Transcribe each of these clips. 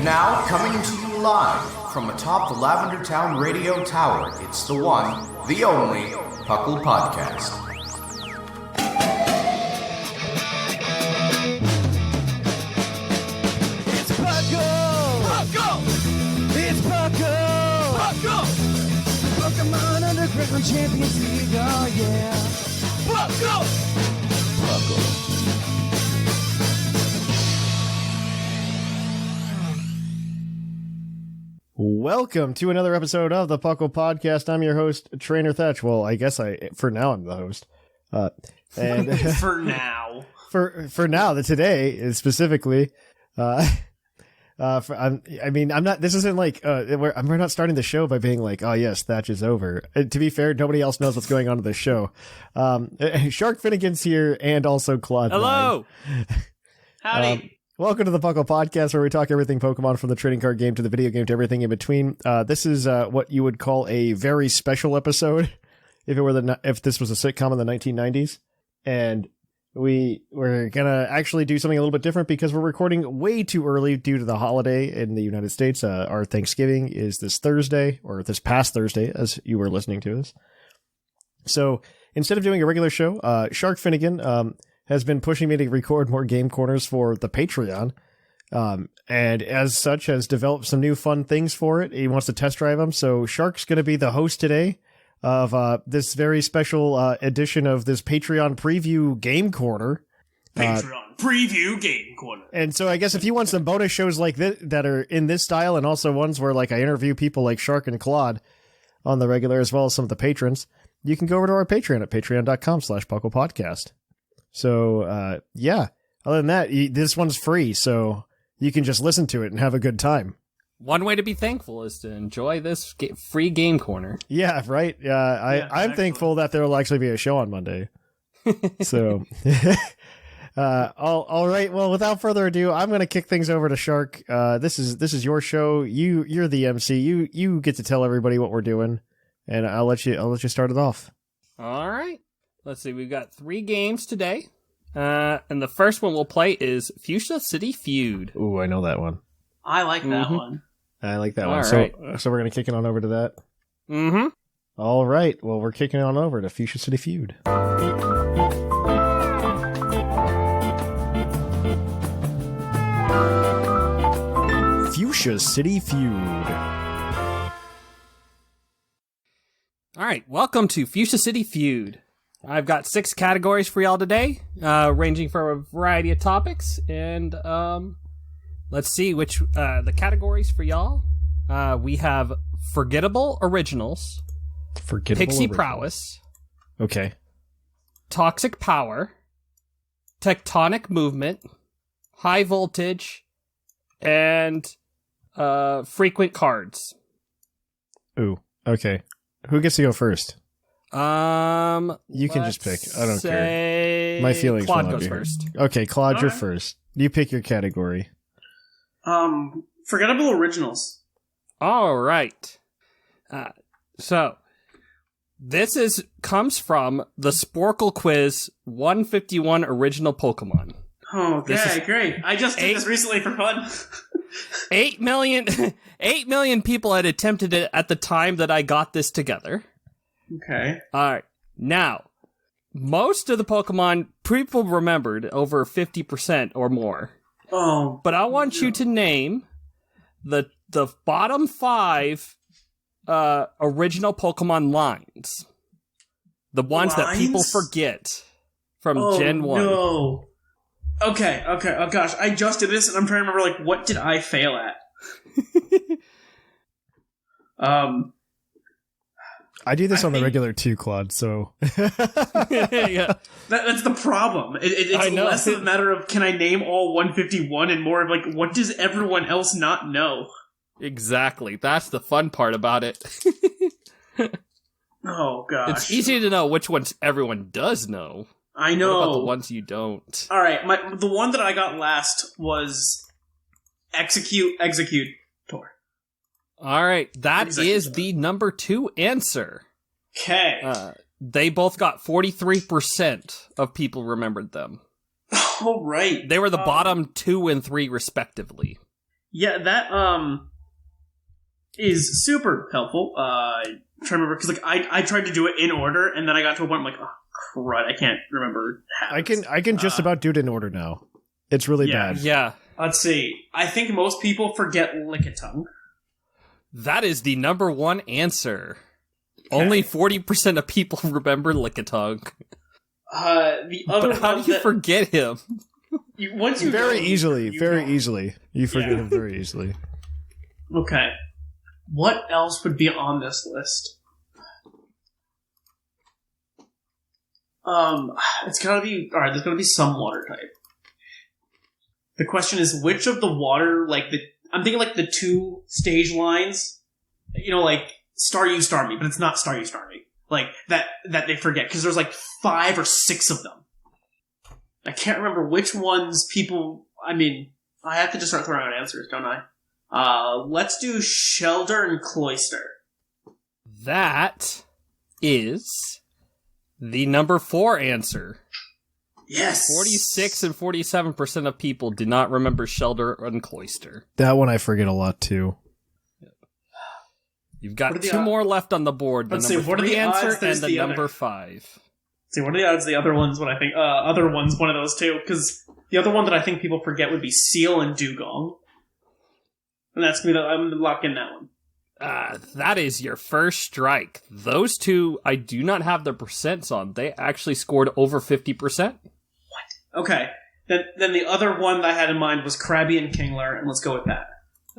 Now, coming to you live from atop the Lavender Town Radio Tower, it's the one, the only, PUCL Podcast. It's PUCL! PUCL! It's PUCL! PUCL! Pokemon Underground Champions League, oh yeah! PUCL! PUCL! Welcome to another episode of the PUCL Podcast. I'm your host, Trainer Thatch. Well, I guess for now, I'm the host. And for now. For now, today is specifically, I'm not, this isn't like, we're not starting the show by being like, oh yes, Thatch is over. To be fair, nobody else knows what's going on in this show. Sharkfinnagen's here and also Clod. Hello! Howdy! Welcome to the PUCL Podcast, where we talk everything Pokemon, from the trading card game to the video game to everything in between. This is what you would call a very special episode if this was a sitcom in the 1990s. And we're gonna actually do something a little bit different because we're recording way too early due to the holiday in the United States. Our Thanksgiving is this Thursday, or this past Thursday, as you were listening to us. So instead of doing a regular show, Sharkfinnagen has been pushing me to record more game corners for the Patreon, and as such has developed some new fun things for it. He wants to test drive them, so Shark's going to be the host today of this very special edition of this Patreon preview game corner. Patreon preview game corner. And so I guess if you want some bonus shows like this that are in this style, and also ones where like I interview people like Shark and Clod on the regular, as well as some of the patrons, you can go over to our Patreon at patreon.com/puclpodcast. So, yeah, other than that, this one's free, so you can just listen to it and have a good time. One way to be thankful is to enjoy this free game corner. Yeah, right? I'm thankful that there will actually be a show on Monday. So, all right, well, without further ado, I'm going to kick things over to Shark. This is your show. You're the MC. You get to tell everybody what we're doing, and I'll let you start it off. All right. Let's see, we've got 3 games today, and the first one we'll play is Fuchsia City Feud. Ooh, I know that one. I like that one. I like that All one. right. So we're going to kick it on over to that? Mm-hmm. All right, well, we're kicking on over to Fuchsia City Feud. Fuchsia City Feud. All right, welcome to Fuchsia City Feud. I've got 6 categories for y'all today, ranging from a variety of topics, and let's see which the categories for y'all. We have Forgettable Originals, Pixie Prowess, Okay. Toxic Power, Tectonic Movement, High Voltage, and Frequent Cards. Ooh, okay. Who gets to go first? You can just pick. I don't care. My feelings will Clod not goes be hurt. first. Okay, Claude, All you're right. first. You pick your category. Forgettable Originals. All right. So this comes from the Sporkle Quiz 151 Original Pokemon. Okay, great. I just did this recently for fun. 8 million people had attempted it at the time that I got this together. Okay. All right. Now, most of the Pokemon people remembered, over 50% or more. Oh. But I want you to name the bottom 5 original Pokemon lines. The ones that people forget from Gen 1. No. Okay. Oh gosh, I just did this and I'm trying to remember, like, what did I fail at? I do this on the regular too, Claude, so... Yeah. That's the problem. It's less of a matter of can I name all 151 and more of, like, what does everyone else not know? Exactly. That's the fun part about it. Oh, gosh. It's easy to know which ones everyone does know. I know. What about the ones you don't? All right, the one that I got last was Executor. All right, that is the number 2 answer. Okay. They both got 43% of people remembered them. All right. They were the bottom 2 and 3 respectively. Yeah, that is super helpful. I'm trying to remember, because I tried to do it in order, and then I got to a point I'm like, oh crud, I can't remember how. I can just about do it in order now. It's really bad. Yeah. Let's see. I think most people forget Lickitung. That is the number one answer. Okay. Only 40% of people remember Lickitung. The other but how do you forget him? Once you very go, easily. You forget him Yeah. very easily. Okay. What else would be on this list? It's gotta be... Alright, there's gotta be some water type. The question is, which of the water, I'm thinking like the 2 stage lines, like Star You, Star Me, but it's not Star You, Star Me. Like, that they forget, because there's like 5 or 6 of them. I can't remember which ones people... I have to just start throwing out answers, don't I? Let's do Shelder and Cloister. That is the number 4 answer. Yes! 46 and 47% of people do not remember Shelder and Cloister. That one I forget a lot, too. You've got 2 more left on the board. The number 3 answer and the number 5. See, what are the odds the other ones, what I think... other ones, one of those two, because the other one that I think people forget would be Seal and Dugong. And that's me. I'm locked in that one. That is your first strike. Those 2, I do not have the percents on. They actually scored over 50%. Okay. Then the other one that I had in mind was Krabby and Kingler, and let's go with that.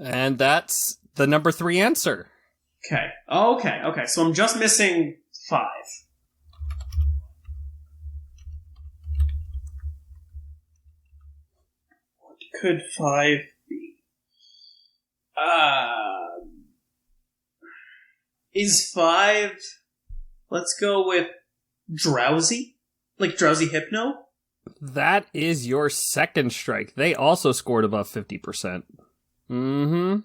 And that's the number 3 answer. Okay. Okay. So I'm just missing 5. What could 5 be? Is 5... Let's go with Drowsy? Like Drowsy Hypno? That is your second strike. They also scored above 50%. Mm-hmm.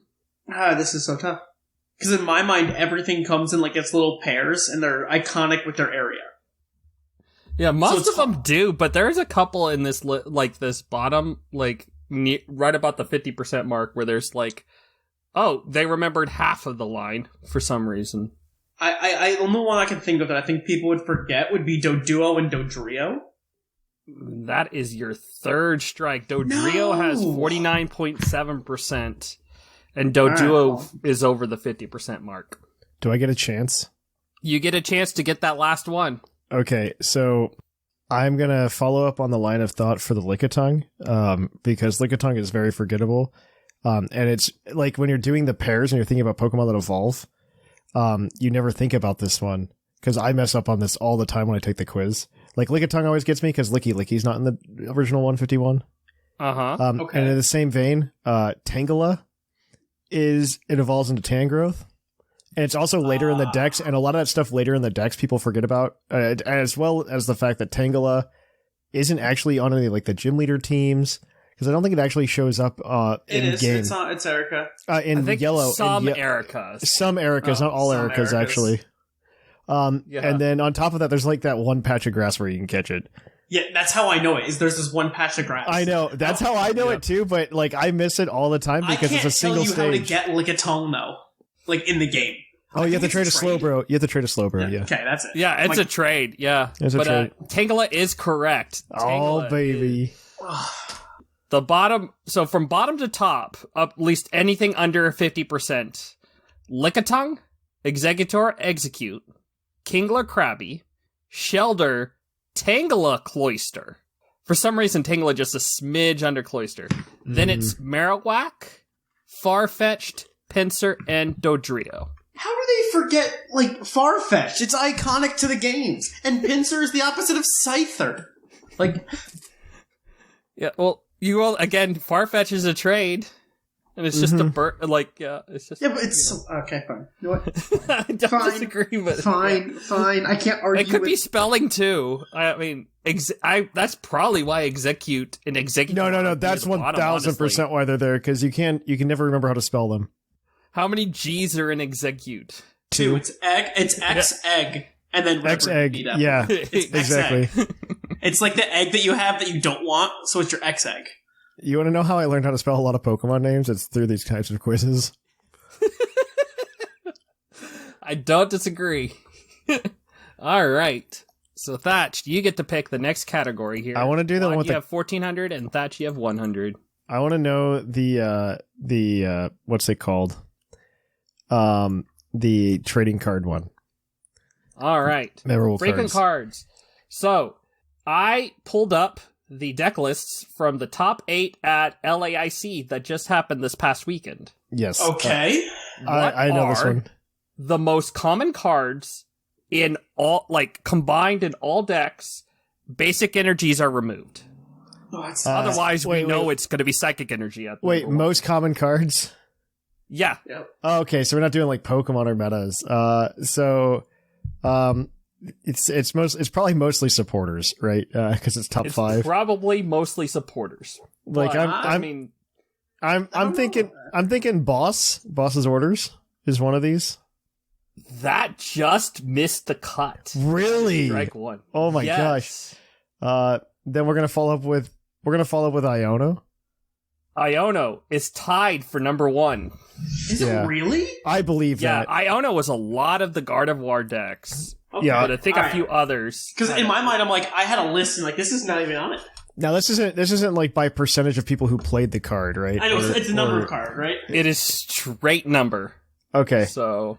This is so tough. Because in my mind, everything comes in like its little pairs, and they're iconic with their area. Yeah, most of them do, but there's a couple in this, this bottom, right about the 50% mark, where there's they remembered half of the line for some reason. The only one I can think of that I think people would forget would be Doduo and Dodrio. That is your third strike. Dodrio has 49.7%, and Doduo is over the 50% mark. Do I get a chance? You get a chance to get that last one. Okay, so I'm going to follow up on the line of thought for the Lickitung, because Lickitung is very forgettable. And it's like when you're doing the pairs and you're thinking about Pokemon that evolve, you never think about this one, because I mess up on this all the time when I take the quiz. Like, Lickitung always gets me because Licky Licky's not in the original 151. Uh-huh. Okay. And in the same vein, Tangela it evolves into Tangrowth. And it's also later in the decks, and a lot of that stuff later in the decks people forget about, as well as the fact that Tangela isn't actually on any, the gym leader teams, because I don't think it actually shows up in game. It's Erica. In yellow. Some Ericas. Some Ericas, not all Ericas, actually. And then on top of that, there's that one patch of grass where you can catch it. Yeah, that's how I know it, is there's this one patch of grass. I know. That's how I know it too, but I miss it all the time because it's a single stage. I can't tell you how to get Lickitung, though. In the game. Oh, you have to trade a Slowbro. You have to trade a Slowbro, yeah. Okay, that's it. Yeah, it's a trade, yeah. It's a trade. Tangela is correct. Oh, baby. The bottom, so from bottom to top, at least anything under 50%. Lickitung, Exeggutor, Execute, Kingler, Krabby, Shelder, Tangela, Cloister. For some reason, Tangela just a smidge under Cloister. Then it's Marowak, Farfetch'd, Pinsir, and Dodrio. How do they forget, Farfetch'd? It's iconic to the games. And Pinsir is the opposite of Scyther. Yeah, well, again, Farfetch is a trade. And it's just a it's just... Yeah, but it's... Okay, fine. You know what? I don't disagree, but... Fine. I can't argue it could be spelling, too. That's probably why Execute and Execute... No, that's 1,000% why they're there, because you can never remember how to spell them. How many G's are in Execute? 2. It's egg. It's X egg, and then X egg. Yeah, it's exactly. X-egg. It's like the egg that you have that you don't want, so it's your X egg. You want to know how I learned how to spell a lot of Pokemon names? It's through these types of quizzes. I don't disagree. All right. So Thatch, you get to pick the next category here. I want to do the one with you have 1400 and Thatch you have 100. I want to know the what's it called? The trading card one. All right. Memorable Frequent cards. So, I pulled up the deck lists from the top 8 at LAIC that just happened this past weekend. Yes. Okay. I know this one. The most common cards in all, like, combined in all decks, basic energies are removed. Otherwise, we know it's going to be psychic energy. Most common cards? Yeah. Yep. Oh, okay, so we're not doing like Pokemon or metas. It's probably mostly supporters, right? Because it's top 5. Probably mostly supporters. Like But, I'm thinking Boss's Orders is one of these. that just missed the cut. Really? Strike 1. Oh my Yes. gosh. Then we're gonna follow up with Iono. Iono is tied for number 1. Is it really? I believe Yeah, that. Iono was a lot of the Gardevoir decks. Okay. Yeah. But I think a few others. Because in my mind, I'm like, I had a list and like, this is not even on it. Now this isn't like by percentage of people who played the card, right? I know it's a number of card, right? It is straight number. Okay. So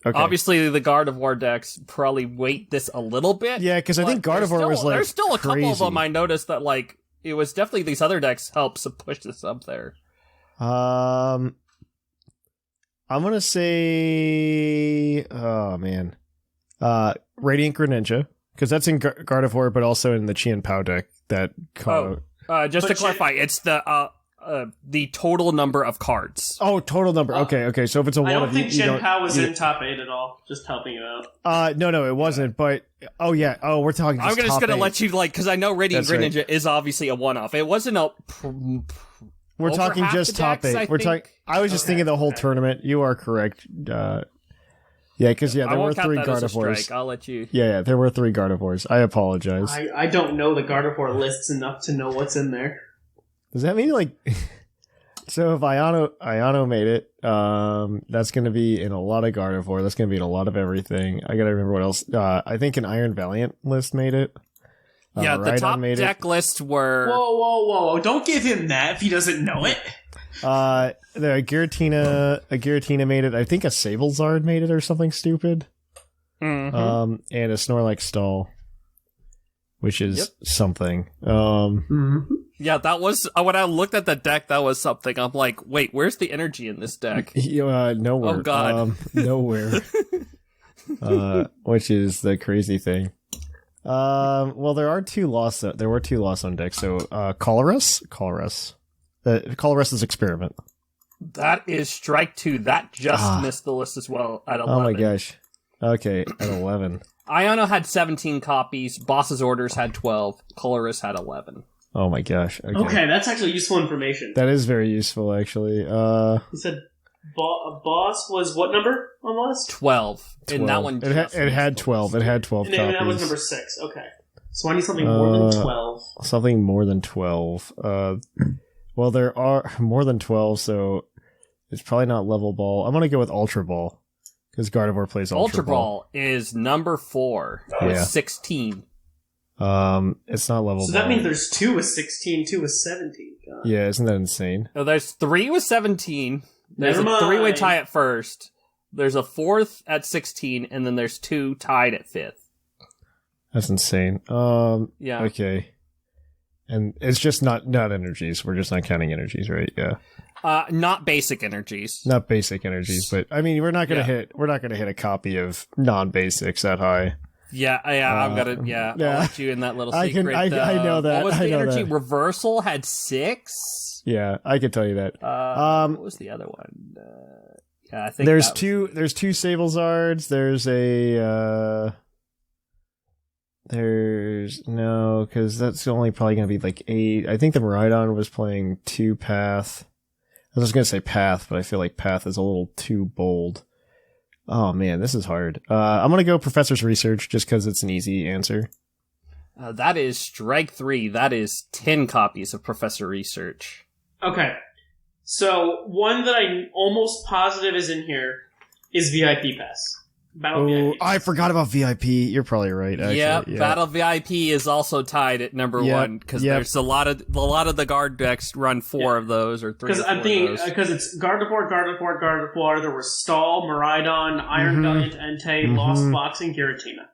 Okay. obviously the Gardevoir decks probably weight this a little bit. Yeah, because I think but there's Gardevoir was still- like there's still a couple of crazy. them I noticed that like it was definitely these other decks helps to push this up there. I'm gonna say, oh man, Radiant Greninja, because that's in Gardevoir, but also in the Chien Pao deck. That Just to clarify, it's the total number of cards. total number. Okay. So if it's a one, I don't of think you Shen don't. Pao was in top 8 at all. Just helping you out. No, it wasn't. But we're talking. I'm just gonna let you because I know Radiant That's right. Greninja is obviously a one-off. It wasn't a. We're over talking half just the top decks, 8. We're talking. I was just thinking the whole tournament. You are correct. Because I there were won't count 3 that as a Gardevoirs. strike. I'll let you. Yeah, there were 3 Gardevoirs. I apologize. I don't know the Gardevoir lists enough to know what's in there. Does that mean like? So if Iono made it, that's going to be in a lot of Gardevoir. That's going to be in a lot of everything. I got to remember what else. I think an Iron Valiant list made it. Yeah, the Rhydon top made deck lists were. Whoa. Don't give him that if he doesn't know it. The Giratina made it. I think a Sablezard made it or something stupid. Mhm. And a Snorlax Stall, which is something. Yeah, that was when I looked at the deck. That was something. I'm like, wait, where's the energy in this deck? Nowhere. Oh, God. Nowhere. Which is the crazy thing. Well, there were 2 lost on deck. So, Colress. Colress's Experiment. That is strike 2. That just missed the list as well at 11. Oh my gosh. Okay, at 11. Iono had 17 copies. Boss's Orders had 12. Colorus had 11. Oh my gosh. Okay, that's actually useful information. That is very useful, actually. He said boss was what number on the list? 12. And that 12. one It had 12. It had 12 And copies. that was number 6. Okay. So I need something more than 12. Something more than 12. Well, there are more than 12, so it's probably not Level Ball. I'm going to go with Ultra Ball, because Gardevoir plays Ultra Ball is number 4 with Yeah. 16. It's not Level Ball. So that means there's 2 with 16, 2 with 17. God. Yeah, isn't that insane? No, there's 3 with 17. There's Never a mind. 3-way tie at first. There's a 4th at 16, and then there's 2 tied at 5th. That's insane. Yeah. Okay. And it's just not energies. We're just not counting energies, right? Yeah. Not basic energies. Not basic energies, but I mean, we're not gonna hit a copy of non-basics that high. Yeah, I'm gonna. yeah. I'll let you in that little I secret. can- I know that. What was I the know energy? that. Reversal had 6. Yeah, I can tell you that. What was the other one? Yeah, I think There's that was- two Sablezards. There's a because that's only probably going to be like 8. I think the Miraidon was playing 2 Path. I was going to say Path, but I feel like Path is a little too bold. Oh man, this is hard. I'm going to go Professor's Research just because it's an easy answer. That is strike 3. That is 10 copies of Professor Research. Okay. So, one that I'm almost positive is in here is VIP Pass. Battle Oh, VIP. I forgot about VIP. You're probably right. Actually. Yep, Yeah. Battle VIP is also tied at number Yep, 1 because yep. there's a lot of the guard decks run 4 of those or 3. Because I'm thinking, because it's Gardevoir. There was Stall, Miraidon, Iron Valiant, Entei, Lost Box, and Giratina.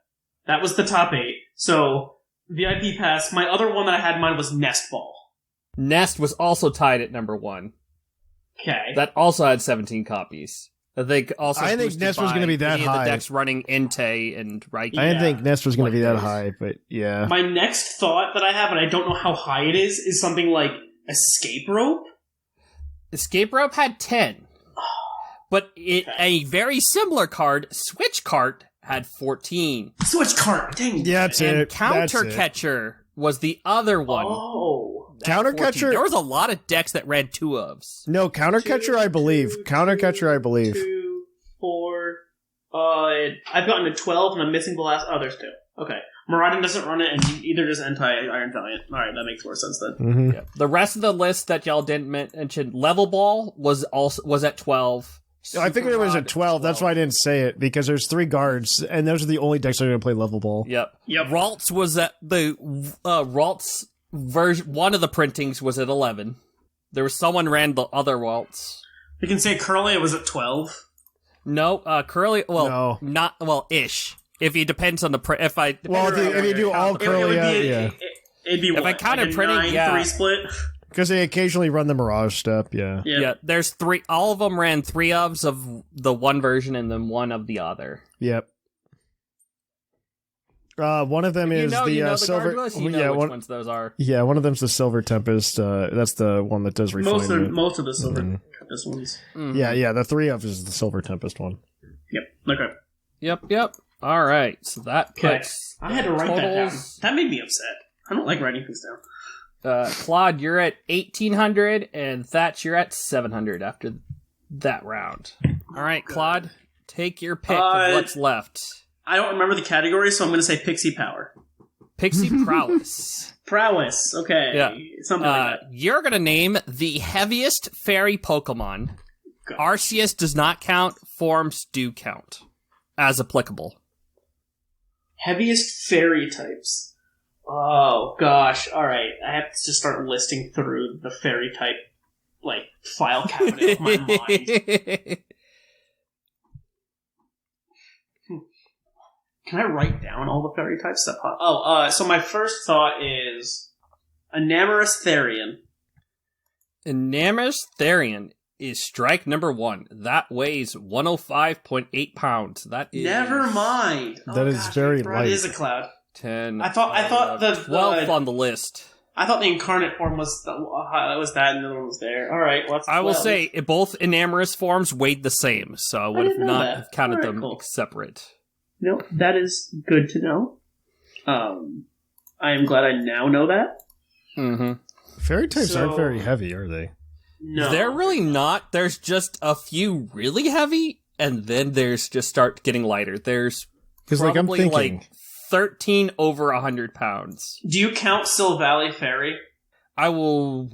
That was the top 8. So, VIP Pass. My other one that I had in mind was Nest Ball. Nest was also tied at number 1. Okay. That also had 17 copies. I think Nest was going gonna be that high. The decks running Entei and Raikou. I didn't think Nest was going to be that those. high, but yeah. My next thought that I have, and I don't know how high it is something like Escape Rope. Escape Rope had 10. But a very similar card, Switch Cart, had 14. Switch Cart. Dang. Yeah, that's And it. Counter That's it. Catcher was the other one. Oh. Counter 14. Catcher. There was a lot of decks that ran 2 ofs. No, Counter Catcher, I believe. Counter Catcher, I believe. 2, 4. I've gotten to 12, and I'm missing the last. Oh, there's 2. Okay. Miraidon doesn't run it, and either does Entei, Iron Valiant. Alright, that makes more sense then. Mm-hmm. Yeah. The rest of the list that y'all didn't mention, Level Ball was at 12. I figured it was Super at 12. Rod, That's why I didn't say it, because there's 3 guards, and those are the only decks that are going to play level ball. Yep. Yep. Ralts was at the Ralts version. One of the printings was at 11. There was someone ran the other Ralts. We can say Curly was at 12. No, Curly. Well, No. not well, ish. If it depends on the print. Well, if you do all Curly out, yeah. It'd be If I what, counted like a printing, 9-3 split? Because they occasionally run the Mirage step, yeah. Yeah, there's 3. All of them ran 3 ofs of the one version and then 1 of the other. Yep. One of them is the silver. Which ones those are. Yeah, one of them's the Silver Tempest. That's the one that does refinement. Most of the Silver Tempest ones. Mm-hmm. Yeah, the 3 of is the Silver Tempest one. Yep. Okay. Yep. All right, so that Okay. puts. I had to write that down. totals- That made me upset. I don't like writing things down. Claude, you're at 1,800, and Thatch, you're at 700 after that round. All right, Claude, take your pick of what's left. I don't remember the category, so I'm going to say Pixie Power. Pixie Prowess. Prowess. Okay. Yeah. Something like that. You're going to name the heaviest fairy Pokemon. Go. Arceus does not count. Forms do count. As applicable. Heaviest fairy types. Oh, gosh. Alright. I have to just start listing through the fairy type, file cabinet of my mind. Can I write down all the fairy types that pop? So my first thought is Enamorous Therian. Enamorous Therian is strike number 1. That weighs 105.8 pounds. That is... Never mind. That is very light. It is a cloud. 10. I thought the 12th on the list. I thought the incarnate form was that, and the other one was there. All right, well, that's I will 12. say both enamorous forms weighed the same, so I would have didn't know not that. counted Alright, them cool. separate. No, that is good to know. I am glad I now know that. Mm-hmm. Fairy types So- aren't very heavy, are they? No, They're really not. There's just a few really heavy, and then there's just start getting lighter. There's Because I'm probably thinking, 13 over 100 pounds. Do you count Silvally Fairy? I will...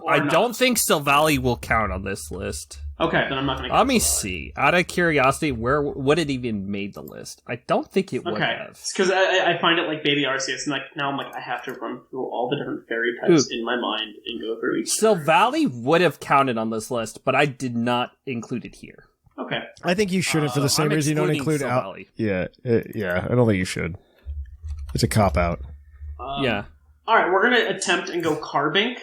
Or I not? don't think Silvally will count on this list. Okay, then I'm not going to. Let me see. Out of curiosity, where would it even made the list? I don't think it would Okay, have. because I find it like Baby Arceus, and now I'm like I have to run through all the different fairy types in my mind and go through each. Silvally would have counted on this list, but I did not include it here. Okay, I think you shouldn't for the same I'm reason you don't excluding include out. Silvally. Yeah, I don't think you should. It's a cop out. Yeah. All right, we're gonna attempt and go Carbink.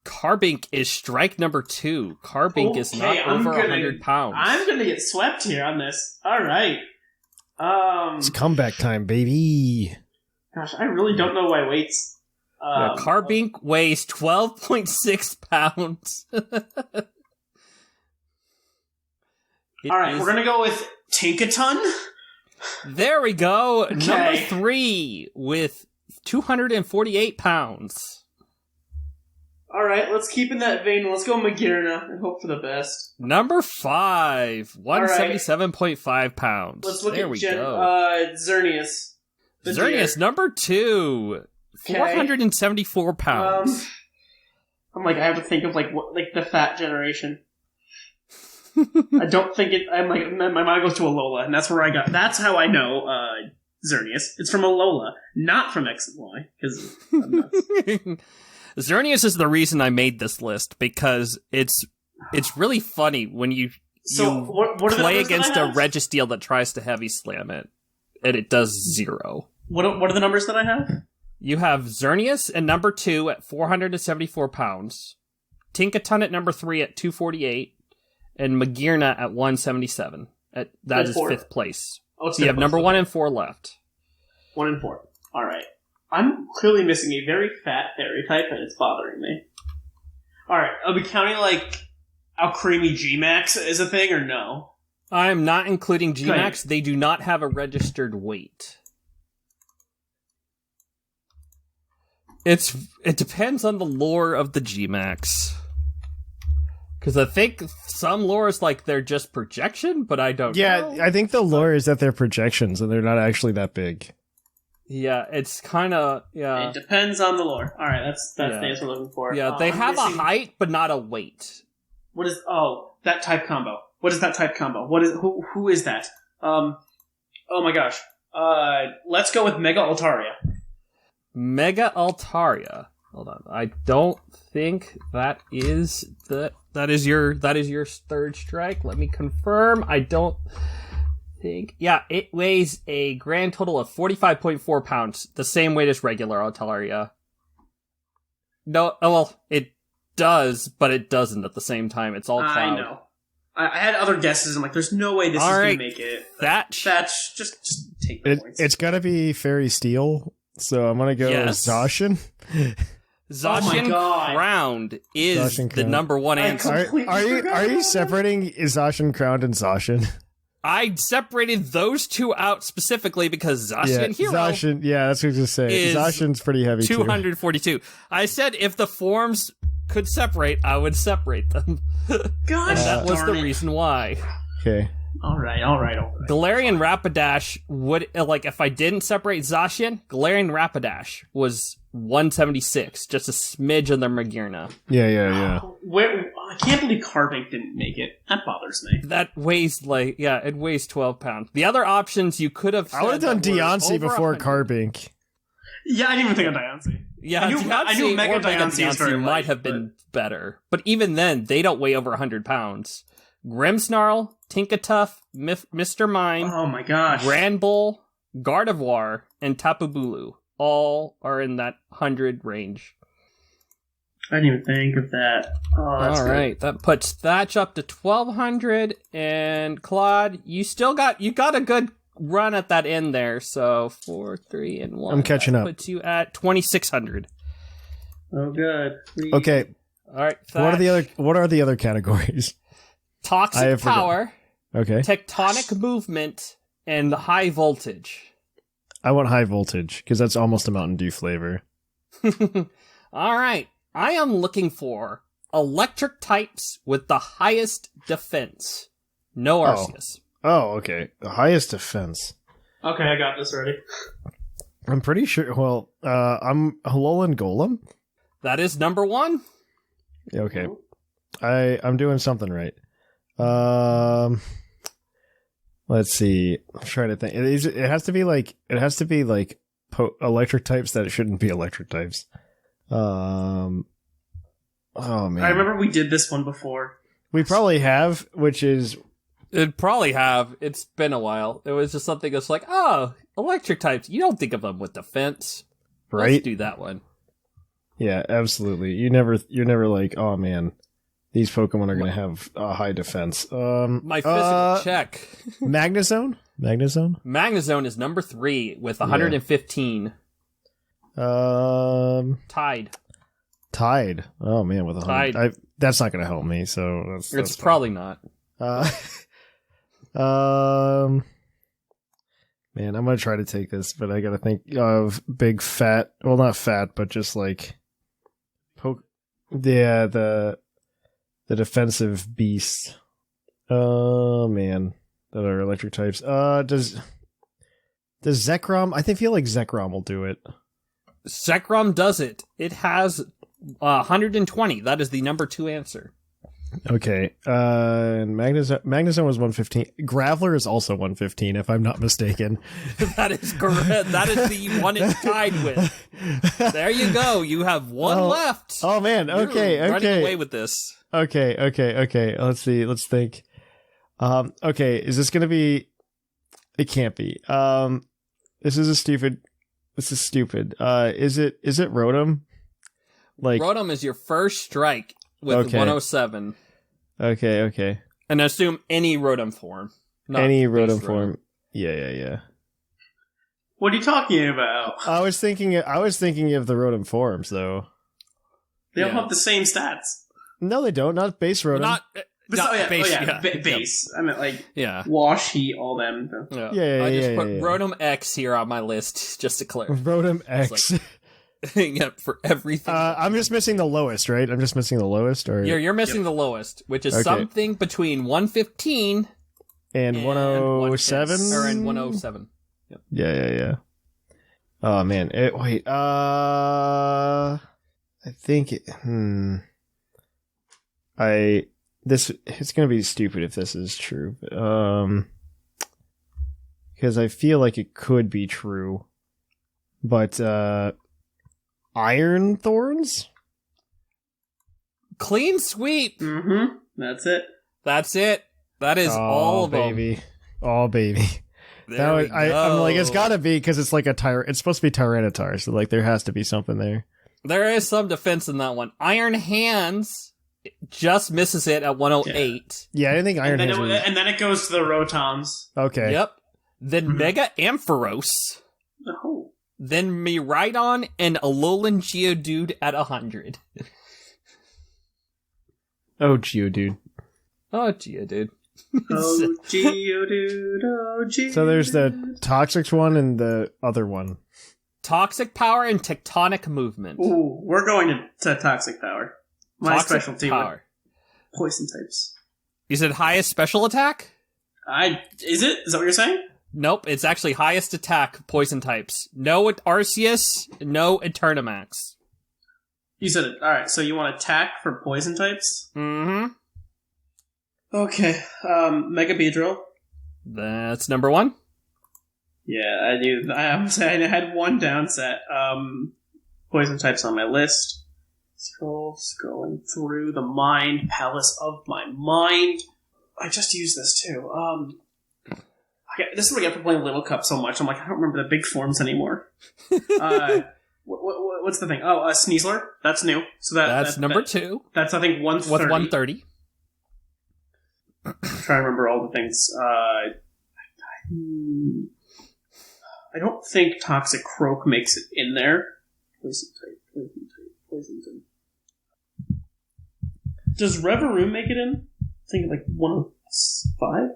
Carbink is strike number 2. Carbink is not I'm over gonna- 100 pounds. I'm gonna get swept here on this. All right. It's comeback time, baby. Gosh, I really don't know why weights. Yeah, Carbink weighs 12.6 pounds. All right, we're gonna go with Tinkaton. There we go. Okay. Number 3 with 248 pounds. All right, let's keep in that vein. Let's go Magearna and hope for the best. Number 5, 177.5 pounds. Let's look there at we go. Xerneas. Xerneas, number 2. 474 pounds. I'm like, I have to think of like what, like the fat generation. I don't think it. I'm like, my mind goes to Alola, and that's where I got. That's how I know Xerneas. It's from Alola, not from X and Y. Because Xerneas is the reason I made this list because it's really funny when you what play against a Registeel that tries to heavy slam it, and it does 0. What are the numbers that I have? You have Xerneas at number 2 at 474 pounds, Tinkaton at number 3 at 248, and Magearna at 177. That is 5th place. Oh, so you have number 1 and 4 left. 1 and 4. All right. I'm clearly missing a very fat fairy type, and it's bothering me. All right. Are we counting like Alcremie G-Max as a thing, or no? I'm not including G-Max. They do not have a registered weight. It depends on the lore of the G-Max. Because I think some lore is like they're just projection, but I don't know. Yeah, I think the lore is that they're projections and they're not actually that big. Yeah, it's kind of, yeah. It depends on the lore. All right, that's the answer we're looking for. Yeah, they have a height, but not a weight. What is, that type combo. What is that type combo? Who is that? Oh my gosh. Let's go with Mega Altaria. Mega Altaria. Hold on. I don't think that is your third strike. Let me confirm. I don't think. Yeah, it weighs a grand total of 45.4 pounds, the same weight as regular Altaria. No, well, it does, but it doesn't at the same time. It's all cloud. I know. I had other guesses. I'm like, there's no way this is going to make it. Thatch, just take the points. It's got to be Fairy Steel, so I'm going to go Zacian. Zacian Crowned is the number 1 answer. Are you separating Zacian Crowned and Zacian? I separated those two out specifically because Zacian Hero. Zacian, that's what I was going to say. Zacian's pretty heavy 242. I said if the forms could separate, I would separate them. Gosh, that was the reason why. Okay. All right. Galarian Rapidash would, like, if I didn't separate Zacian, Galarian Rapidash was 176, just a smidge of the Magearna. Yeah. I can't believe Carbink didn't make it. That bothers me. That weighs, it weighs 12 pounds. The other options you could have said, I would have done Deoncé before Carbink. Yeah, I didn't even think of Deoncé. Yeah, I knew Mega Deoncé might have been better. But even then, they don't weigh over 100 pounds. Grimmsnarl, Tinkatuff, Mr. Mime, oh my gosh, Granbull, Gardevoir, and Tapu Bulu all are in that 100 range. I didn't even think of that. Oh, that's all right, that puts Thatch up to 1,200, and Clod, you got a good run at that end there. So 4, 3, and 1. I'm catching up. Puts you at 2,600. Oh, good. Please. Okay. All right. Thatch. What are the other categories? Toxic Power, okay. Tectonic Movement, and High Voltage. I want High Voltage, because that's almost a Mountain Dew flavor. Alright, I am looking for electric types with the highest defense. No Arceus. Oh, okay. The highest defense. Okay, I got this already. I'm pretty sure, I'm Alolan Golem? That is number 1. Okay. I'm doing something right. Let's see. I'm trying to think. It has to be like electric types that it shouldn't be electric types. Oh man. I remember we did this one before. We probably have, which is It'd probably have. It's been a while. It was just something that's like, electric types. You don't think of them with defense. Right? Let's do that one. Yeah, absolutely. You're never like, oh man, these Pokemon are going to have a high defense. My physical check. Magnezone? Magnezone is number 3 with 115. Tied. Oh man, with 100. That's not going to help me. So that's probably not. Man, I'm gonna try to take this, but I gotta think of big fat. Well, not fat, but just like the defensive beasts. Oh man, that are electric types. Does Does Zekrom? I feel like Zekrom will do it. Zekrom does it. It has 120. That is the number 2 answer. Okay. Magnezone was 115. Graveler is also 115, if I'm not mistaken. That is correct. That is the one it's tied with. There you go. You have one left. Oh man. Okay. You're running away with this. Okay. Let's see. Let's think. Okay. Is this gonna be? It can't be. This is stupid. Is it Rotom? Like Rotom is your first strike with 107. Okay. And assume any Rotom form. Not any base Rotom form. Yeah. What are you talking about? I was thinking of the Rotom forms though. They all have the same stats. No, they don't. Not base Rotom. Base. I meant like Wash, Heat, all them. I just put Rotom X here on my list just to clarify. Rotom X. Yep, for everything. I'm just missing the lowest, right? I'm just missing the lowest, or you're missing the lowest, which is something between 115 and 107, or in 107. Yep. Yeah. Oh man, I think it's gonna be stupid if this is true, because I feel like it could be true, but Iron Thorns? Clean sweep. Mm-hmm. That's it. That is all of baby. Oh baby. There we go. I'm like, it's gotta be, because it's like it's supposed to be Tyranitar, so like there has to be something there. There is some defense in that one. Iron Hands just misses it at 108. Yeah, I didn't think Iron Hands and then it goes to the Rotoms. Okay. Yep. Then Mega Ampharos. Oh. Then Miraidon and Alolan Geodude at 100. Oh, Geodude. Oh, Geodude. Oh, Geodude. Oh, Geodude. So there's the Toxic one and the other one. Toxic Power and Tectonic Movement. Ooh, we're going to Toxic Power. My Toxic specialty Power. Poison types. Is it highest special attack? Is it? Is that what you're saying? Nope, it's actually highest attack poison types. No Arceus, no Eternamax. You said it. Alright, so you want attack for poison types? Mm-hmm. Okay, Mega Beedrill. That's number 1. Yeah, I knew. I had one down set. Poison types on my list. Scrolling through the mind palace of my mind. I just used this too. This is what I get for playing Little Cup so much. I'm like, I don't remember the big forms anymore. What's the thing? Oh, Sneasler. That's new. So that's number 2. That's, I think, 130. With 130. I'm trying to remember all the things. I don't think Toxic Croak makes it in there. Poison type. Does Reverum make it in? I think like 105?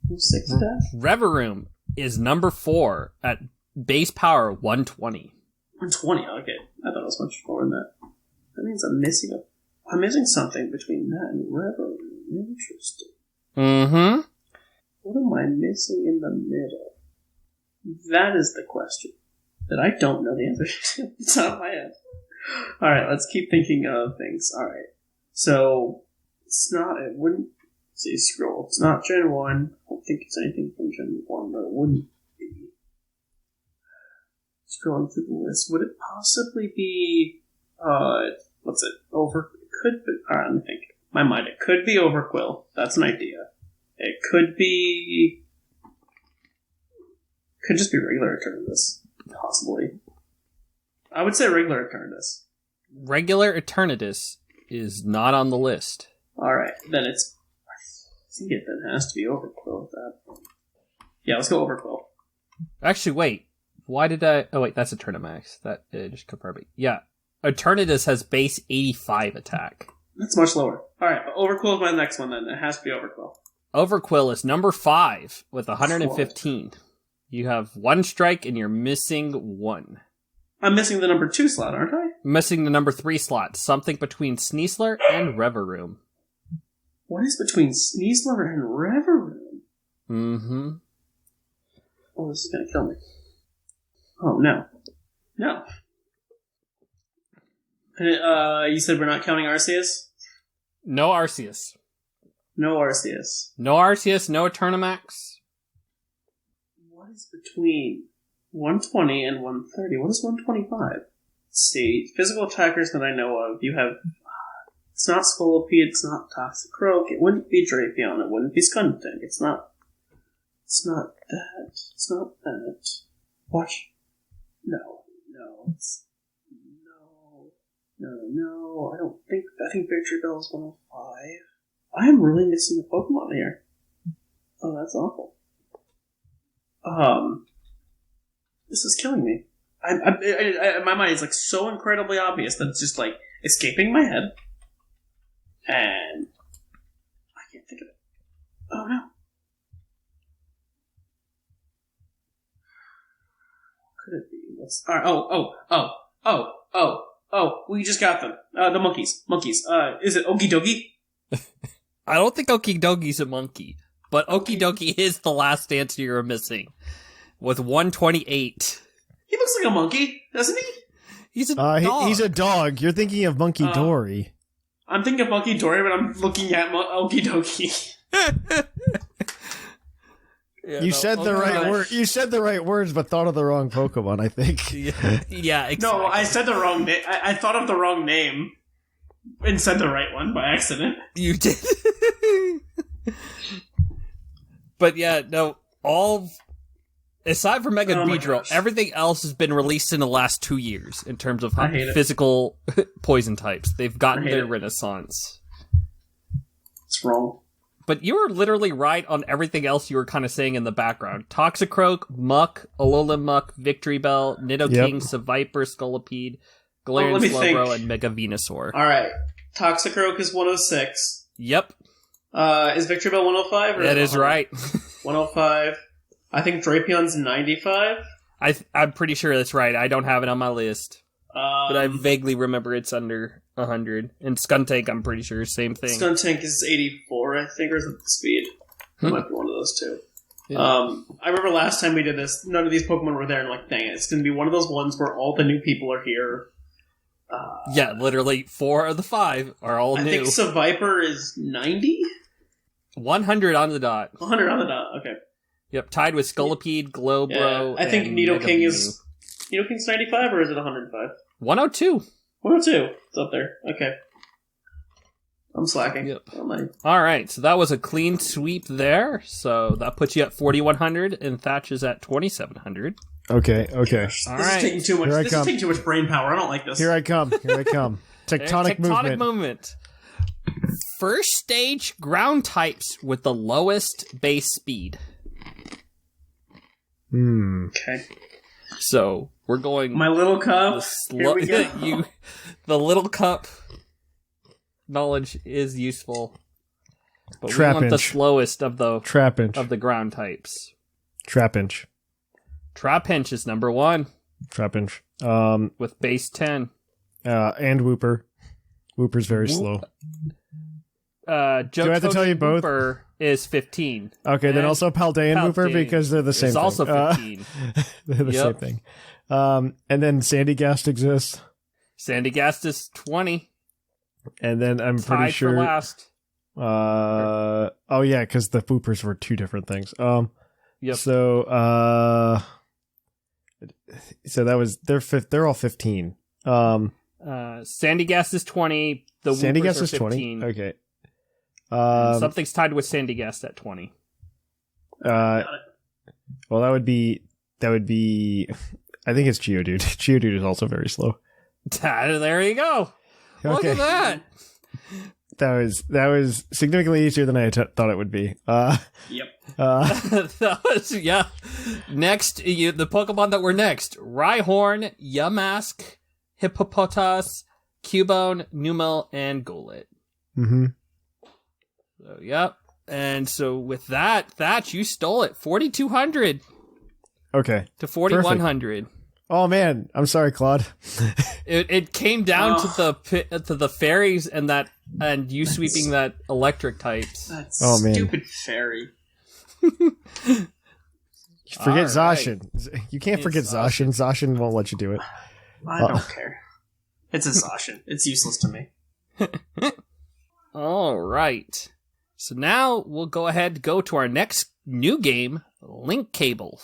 106 attack? Reverum is number 4 at base power 120. 120, okay. I thought it was much more than that. That means I'm missing something between that and Reverum. Interesting. Mm-hmm. What am I missing in the middle? That is the question that I don't know the answer to. It's not in my head. Alright, let's keep thinking of things. Alright. So, it wouldn't say scroll. It's not Gen 1. I don't think it's anything from Gen 1, but it wouldn't be. Scrolling through the list. Would it possibly be, what's it? It could be, alright, let me think. My mind, it could be Overquill. That's an idea. It could just be regular Eternatus. Possibly. I would say regular Eternatus. Regular Eternatus is not on the list. Alright, then I think it then has to be Overquill at that point. Yeah, let's go Overquill. Actually, wait. Why did I... Oh, wait, that's Eternamax. That just confirmed me. Yeah. Eternatus has base 85 attack. That's much lower. Alright, but Overquill is my next one then. It has to be Overquill. Overquill is number 5 with 115. You have 1 strike and you're missing 1. I'm missing the number 2 slot, aren't I? Missing the number 3 slot. Something between Sneasler and Reverum. What is between Sneasler and Reverum? Mm-hmm. Oh, this is gonna kill me. Oh, no. No. You said we're not counting Arceus? No Arceus. No Arceus. No Arceus, no Eternamax. What is between 120 and 130? What is 125? Let's see. Physical attackers that I know of, you have... It's not Scolipede, it's not Toxicroak, it wouldn't be Drapion, it wouldn't be Skuntank, it's not that. It's not that. Watch. No, it's... No, I think Victory Bell is 105. I am really missing a Pokemon here. Oh, that's awful. This is killing me. My mind is like so incredibly obvious that it's just like escaping my head, and I can't think of it. Oh no. What could it be? All right. Oh, we just got them. The monkeys. Is it Okidogi? I don't think Okidogi's a monkey, but Okidogi is the last answer you're missing, with 128. He looks like a monkey, doesn't he? He's a dog. He's a dog. You're thinking of Monkey Dory. I'm thinking of Monkey Dory, but I'm looking at Okidogi. You said the right word. You said the right words, but thought of the wrong Pokemon. I think. Yeah, exactly. No, I said the wrong name. I thought of the wrong name and said the right one by accident. You did. But yeah, no. Aside from Mega Beedrill, everything else has been released in the last 2 years in terms of physical poison types. They've gotten their renaissance. It's wrong. But you were literally right on everything else you were kind of saying in the background. Toxicroak, Muck, Alolan Muck, Victory Bell, Nidoking, Seviper, Scolipede, Galarian Slowbro, and Mega Venusaur. Alright. Toxicroak is 106. Yep. Is Victory Bell 105? That is right. 105. I think Drapion's 95. I'm pretty sure that's right. I don't have it on my list. But I vaguely remember it's under 100. And Skuntank, I'm pretty sure, same thing. Skuntank is 84, I think, or is it the speed? It might be one of those two. Yeah. I remember last time we did this, none of these Pokemon were there, and like, dang it, it's going to be one of those ones where all the new people are here. Yeah, literally 4 of the 5 are all new. I think Seviper is 90? 100 on the dot. 100 on the dot, okay. Yep, tied with Scolipede, Glowbro, I think and Nidoking is... Nidoking's 95, or is it 105? 102. 102. It's up there. Okay. I'm slacking. Yep. Oh, Alright, so that was a clean sweep there. So that puts you at 4,100, and Thatch is at 2,700. Okay. This is taking too much. This is taking too much brain power. I don't like this. Here I come. Tectonic movement. First stage ground types with the lowest base speed. Okay. So we're going. My little cup. Here we go. The little cup knowledge is useful, but we want the slowest of the of the ground types. Trapinch. Trapinch is number 1. Trapinch. With base 10. And Wooper. Wooper's very slow. Do I have to tell you both? Wooper is 15. Okay, then also Paldean Wooper because they're the same thing. It's also 15. They're the same thing. And then Sandygast exists. Sandygast is 20. And then I'm pretty sure... for last. Oh yeah, because the Woopers were 2 different things. Yep. So that was... They're all 15. Sandygast is 20. The Sandygast Woopers is are 20. 15. Okay. Something's tied with Sandygast at 20. Well, that would be. I think it's Geodude. Geodude is also very slow. There you go. Look at that. That was significantly easier than I thought it would be. Yep. That was Next, the Pokemon that were next: Rhyhorn, Yamask, Hippopotas, Cubone, Numel, and Golett. Mm-hmm. So, yep. And so with that, Thatch, you stole it. 4,200. Okay. To 4,100. Oh man, I'm sorry, Claude. It came down to the fairies and you sweeping that electric types. That stupid fairy. Forget All right. Zacian. You can't It's forget Zacian. Zacian won't let you do it. I don't care. It's a Zacian. It's useless to me. All right. So now we'll go ahead and go to our next new game, Link Cable.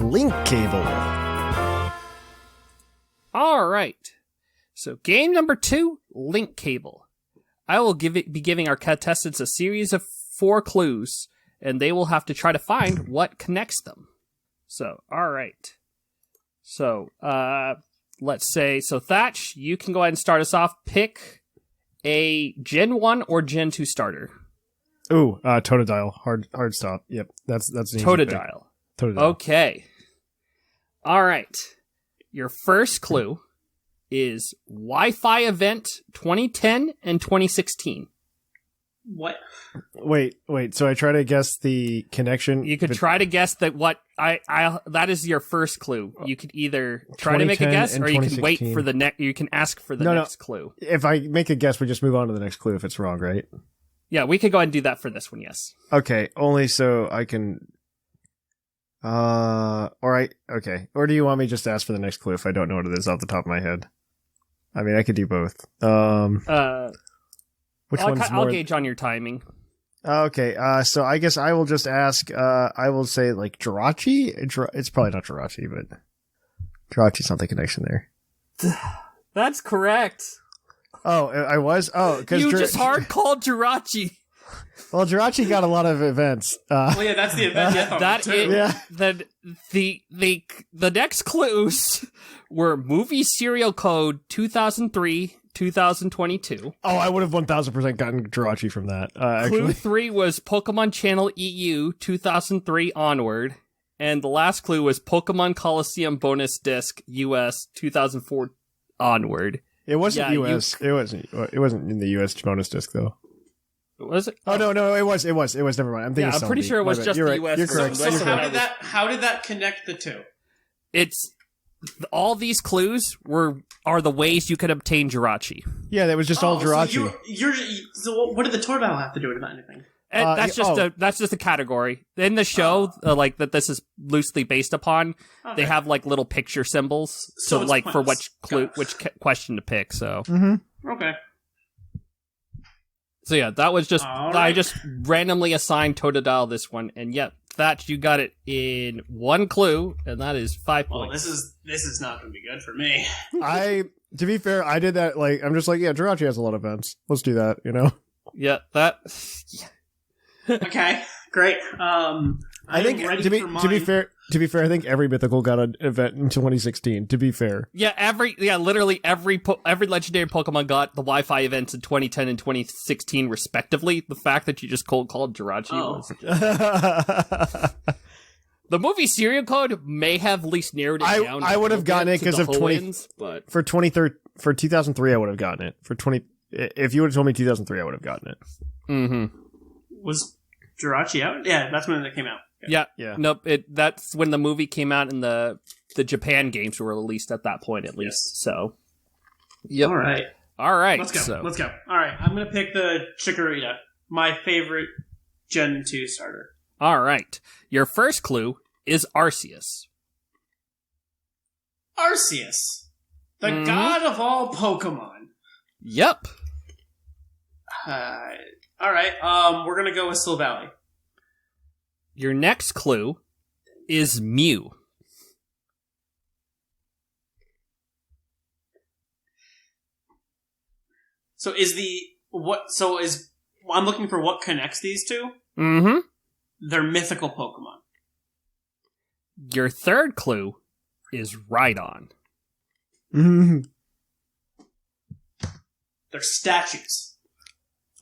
Link Cable. All right. So game number 2, Link Cable. I will be giving our contestants a series of 4 clues, and they will have to try to find what connects them. So, all right. So, let's say, Thatch, you can go ahead and start us off. Pick a Gen 1 or Gen 2 starter. Ooh, Totodile. Hard stop. Yep, that's an easy pick. Totodile. Okay. All right. Your first clue is Wi-Fi event 2010 and 2016. What? Wait. So I try to guess the connection. You could try to guess that that is your first clue. You could either try to make a guess or you can wait for the next. You can ask for the next clue. If I make a guess, we just move on to the next clue if it's wrong, right? Yeah, we could go ahead and do that for this one. Yes. Okay, only so I can. All right. Okay. Or do you want me just to ask for the next clue if I don't know what it is off the top of my head? I mean, I could do both. Which one's more? I'll gauge on your timing. Okay. So I guess I will just ask. I will say like Jirachi. It's probably not Jirachi, but Jirachi's not the connection there. That's correct. Oh, I was. Oh, because you just hard called Jirachi. Well, Jirachi got a lot of events. Well, yeah, that's the event. The next clues were movie serial code 2003, 2022. Oh, I would have 1000% gotten Jirachi from that. Clue Actually, 3 was Pokemon Channel EU 2003 onward, and the last clue was Pokemon Coliseum bonus disc US 2004 onward. it wasn't US. It wasn't in the US bonus disc though. Was it? Oh no, it was. Never mind. I'm thinking. I'm pretty sure it was just You're the right. US. You're correct. So how did that connect the two? It's all these clues are the ways you could obtain Jirachi. Yeah, that was just all Jirachi. So what did the Totodile have to do with anything? And that's just a category in the show, like that. This is loosely based upon. Okay. They have like little picture symbols, so it's like for pointless. which question to pick. So Okay. So yeah, that was just All I right. just randomly assigned Totodile this one, and yep, Thatch, you got it in one clue, and that is 5 Well, points. this is not going to be good for me. To be fair, I did that. Like, I'm just like, yeah, Jirachi has a lot of events. Let's do that. You know. Yeah, that. Okay, great. I think to be fair, I think every mythical got an event in 2016. To be fair, Literally every legendary Pokemon got the Wi-Fi events in 2010 and 2016 respectively. The fact that you just called Jirachi was the movie serial code may have at least narrowed it down. I would have gotten it because of 2003. I would have gotten it for 20. If you would have told me 2003, I would have gotten it. Mm-hmm. Was Jirachi out? Yeah, that's when it came out. Yeah. Yeah. Nope. That's when the movie came out, and the Japan games were released at that point, at least. So. Yep. All right. Let's Let's go. All right. I'm gonna pick the Chikorita, my favorite Gen 2 starter. All right. Your first clue is Arceus. Arceus, the god of all Pokemon. Yep. All right. We're gonna go with Silvally. Your next clue is Mew. I'm looking for what connects these two. Mm-hmm. They're mythical Pokemon. Your third clue is Rhydon. They're statues.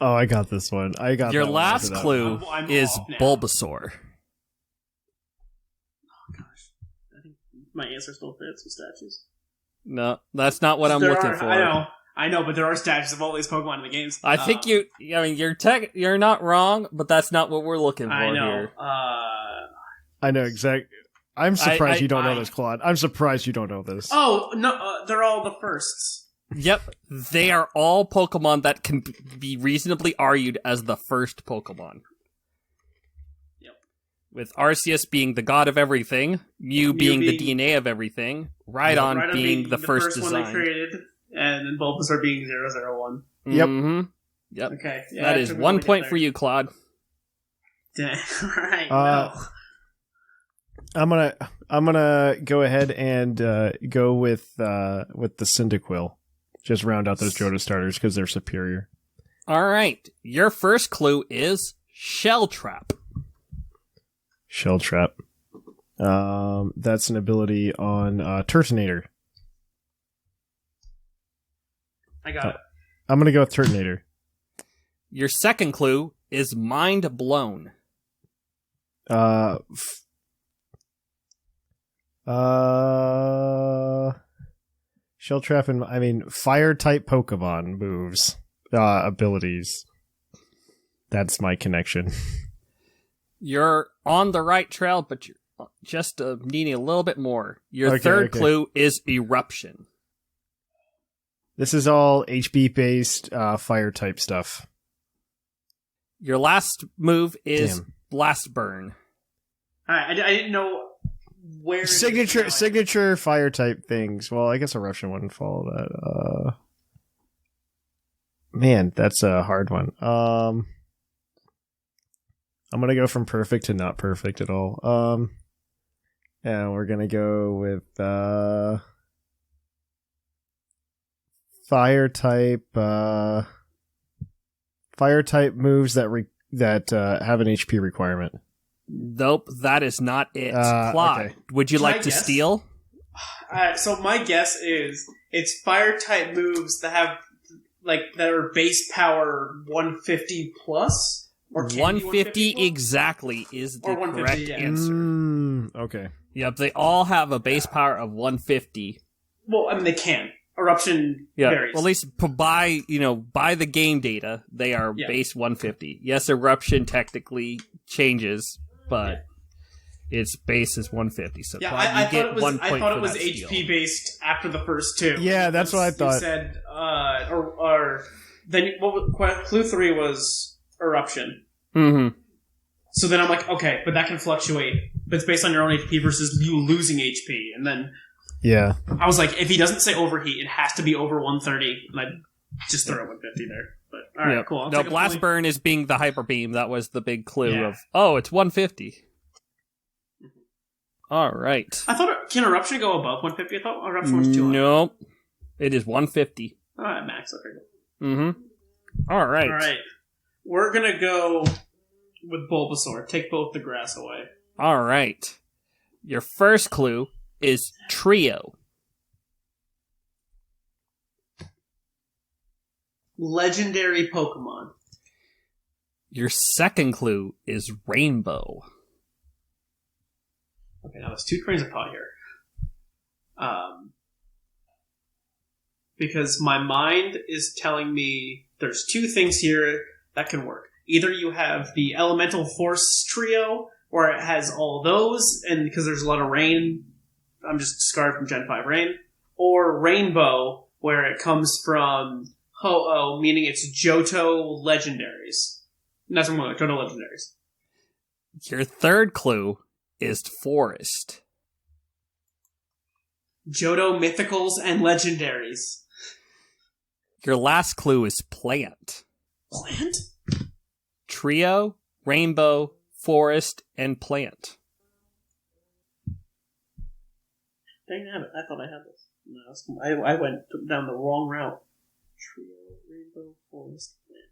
Oh, I got this one. I got Your that one last after that. clue I'm is off now. Bulbasaur. Oh gosh, I think my answer still fits with statues. No, that's not what I'm looking for. I know, but there are statues of all these Pokemon in the games. I think you're not wrong, but that's not what we're looking for I know. here. I know exactly. I'm surprised you don't know this, Claude. I'm surprised you don't know this. Oh no, they're all the firsts. Yep, they are all Pokemon that can be reasonably argued as the first Pokemon. Yep. With Arceus being the god of everything, Mew being the DNA of everything, Rhydon being the first one they design. created, and then Bulbasaur being 001. Yep. Mm-hmm. Yep. Okay. Yeah, that is 1 point for you, Claude. Right. No. I'm gonna go ahead and go with the Cyndaquil. Just round out those Johto starters because they're superior. All right. Your first clue is Shell Trap. Shell Trap. That's an ability on Turtonator. I got it. I'm gonna go with Turtonator. Your second clue is Mind Blown. Shell Trap and fire type Pokemon moves, abilities. That's my connection. You're on the right trail, but you're just needing a little bit more. Your third clue is Eruption. This is all HB based fire type stuff. Your last move is Blast Burn. Alright, I didn't know where... Signature fire type things. Well, I guess Eruption wouldn't follow that. Man, that's a hard one. I'm gonna go from perfect to not perfect at all. And we're gonna go with fire type moves that have an HP requirement. Nope, that is not it. Claude, okay. Would you like to steal? So my guess is it's fire type moves that have that are base power 150 plus. Or 150 exactly is the correct answer. Okay. Yep, they all have a base power of 150. Well, I mean, they can. Eruption varies. Well, at least by the game data, they are base 150. Yes, Eruption technically changes, but its base is 150. So I you get 1 point. I thought it was HP steal. Based after the first two. Yeah, that's what I thought. You said, or then clue 3 was Eruption. Mm-hmm. So then I'm like, okay, but that can fluctuate. But it's based on your own HP versus you losing HP. And then I was like, if he doesn't say overheat, it has to be over 130. And I just throw 150 there. But all right, cool. No, Blast Burn is being the Hyper Beam. That was the big clue of, it's 150. All right. I thought, can Eruption go above 150? I thought Eruption was 200. Nope. It is 150. All right, max. Okay. Mm-hmm. All right. All right. We're going to go with Bulbasaur. Take both the grass away. All right. Your first clue is Trio. Legendary Pokemon. Your second clue is Rainbow. Okay, now there's two trains of thought here. Because my mind is telling me there's two things here that can work. Either you have the Elemental Force Trio, where it has all those, and because there's a lot of rain, I'm just discarded from Gen 5 rain. Or Rainbow, where it comes from Ho-Oh, meaning it's Johto Legendaries. And that's what I'm going with, Johto Legendaries. Your third clue is Forest. Johto Mythicals and Legendaries. Your last clue is Plant. Plant? Trio, Rainbow, Forest, and Plant. Dang it, I thought I had this. No, I went down the wrong route. Trio, Rainbow, Forest, Plant.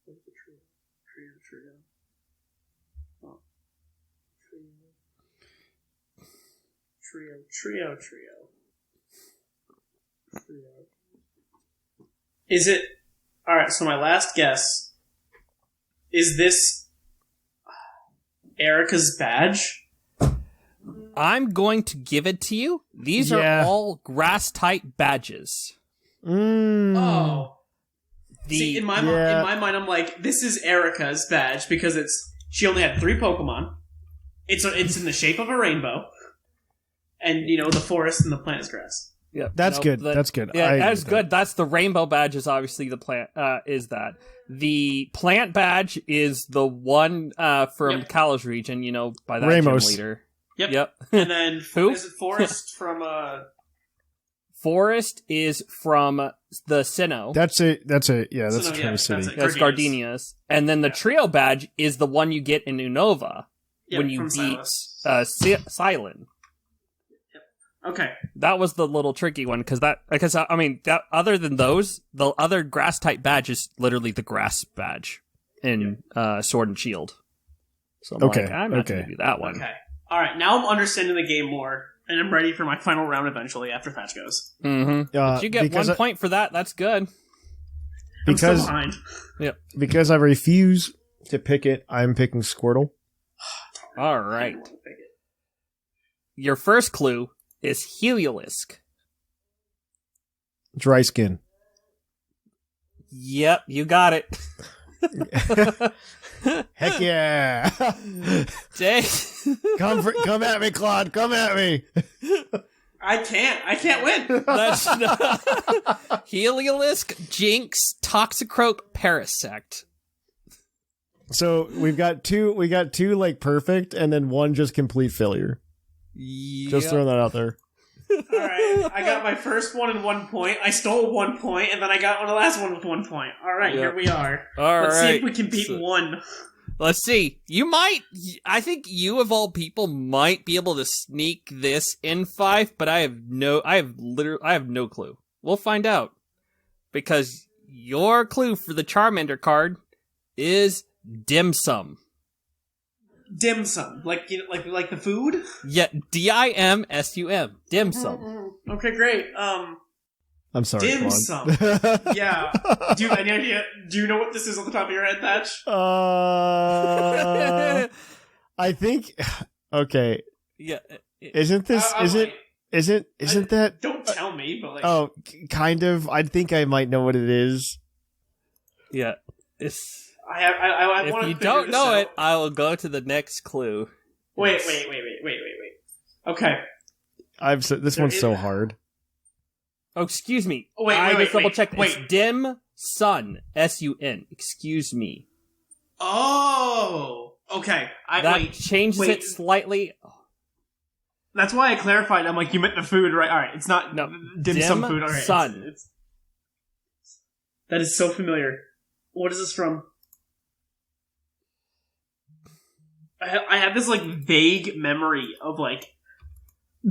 What's the trio? Trio. Oh. Trio. Is it... Alright, so my last guess... Is this... Erica's badge? I'm going to give it to you. These are all grass-type badges. Oh. See, in my mind, I'm like, this is Erica's badge because she only had 3 Pokemon. It's in the shape of a rainbow. and the forest and the plant is grass. Yeah, That's good. That's good. Yeah, I agree that's with good. That's the rainbow badge. Is obviously the plant. Is that the plant badge? Is the one from Kalos region? By that Ramos. gym leader. Yep. And then Who? Is it forest from Forest is from the Sinnoh. That's a that's Sinnoh, Traverse City. that's it. That's Gardenia's. And then the trio badge is the one you get in Unova when you from beat Silas. Silent. Okay. That was the little tricky one because that other than those, the other grass type badge is literally the grass badge in Sword and Shield. So I'm Okay, like, I'm not okay. going to do that one. Okay. All right. Now I'm understanding the game more, and I'm ready for my final round eventually after Thatch goes. Mm-hmm. But you get 1 point for that. That's good. I'm still Because behind. because I refuse to pick it, I'm picking Squirtle. All right. Your first clue is Heliolisk. Dry skin. Yep, you got it. Heck yeah! Dang. Come at me, Claude. Come at me. I can't win. That's not... Heliolisk, Jinx, Toxicroak, Parasect. So we got two like perfect, and then one just complete failure. Just throwing that out there. All right. I got my first one in 1 point. I stole 1 point, and then I got the last one with 1 point. All right, Here we are. Let's see if we can beat one. Let's see. I think you of all people might be able to sneak this in 5, but I have no clue. We'll find out. Because your clue for the Charmander card is dim sum. Dim sum, like the food. Yeah, DIMSUM. Dim sum. Okay, great. I'm sorry, Dim Claude. sum. Yeah. Do you have any idea? Do you know what this is on the top of your head, Thatch? I think. Okay. Yeah. Isn't this? Isn't that? Don't tell me, but like. Oh, kind of. I think I might know what it is. Yeah. It's. I If want to you figure don't this know out. it, I will go to the next clue. Wait. Okay. This one's so hard. Oh, excuse me. Oh, wait, I wait, just double checked. wait. It's dim sun. SUN. Excuse me. Oh. Okay. That changes wait. it slightly. That's why I clarified. I'm like, you meant the food, right? All right. It's not dim sum food. All right. sun. That is so familiar. What is this from? I have this like vague memory of like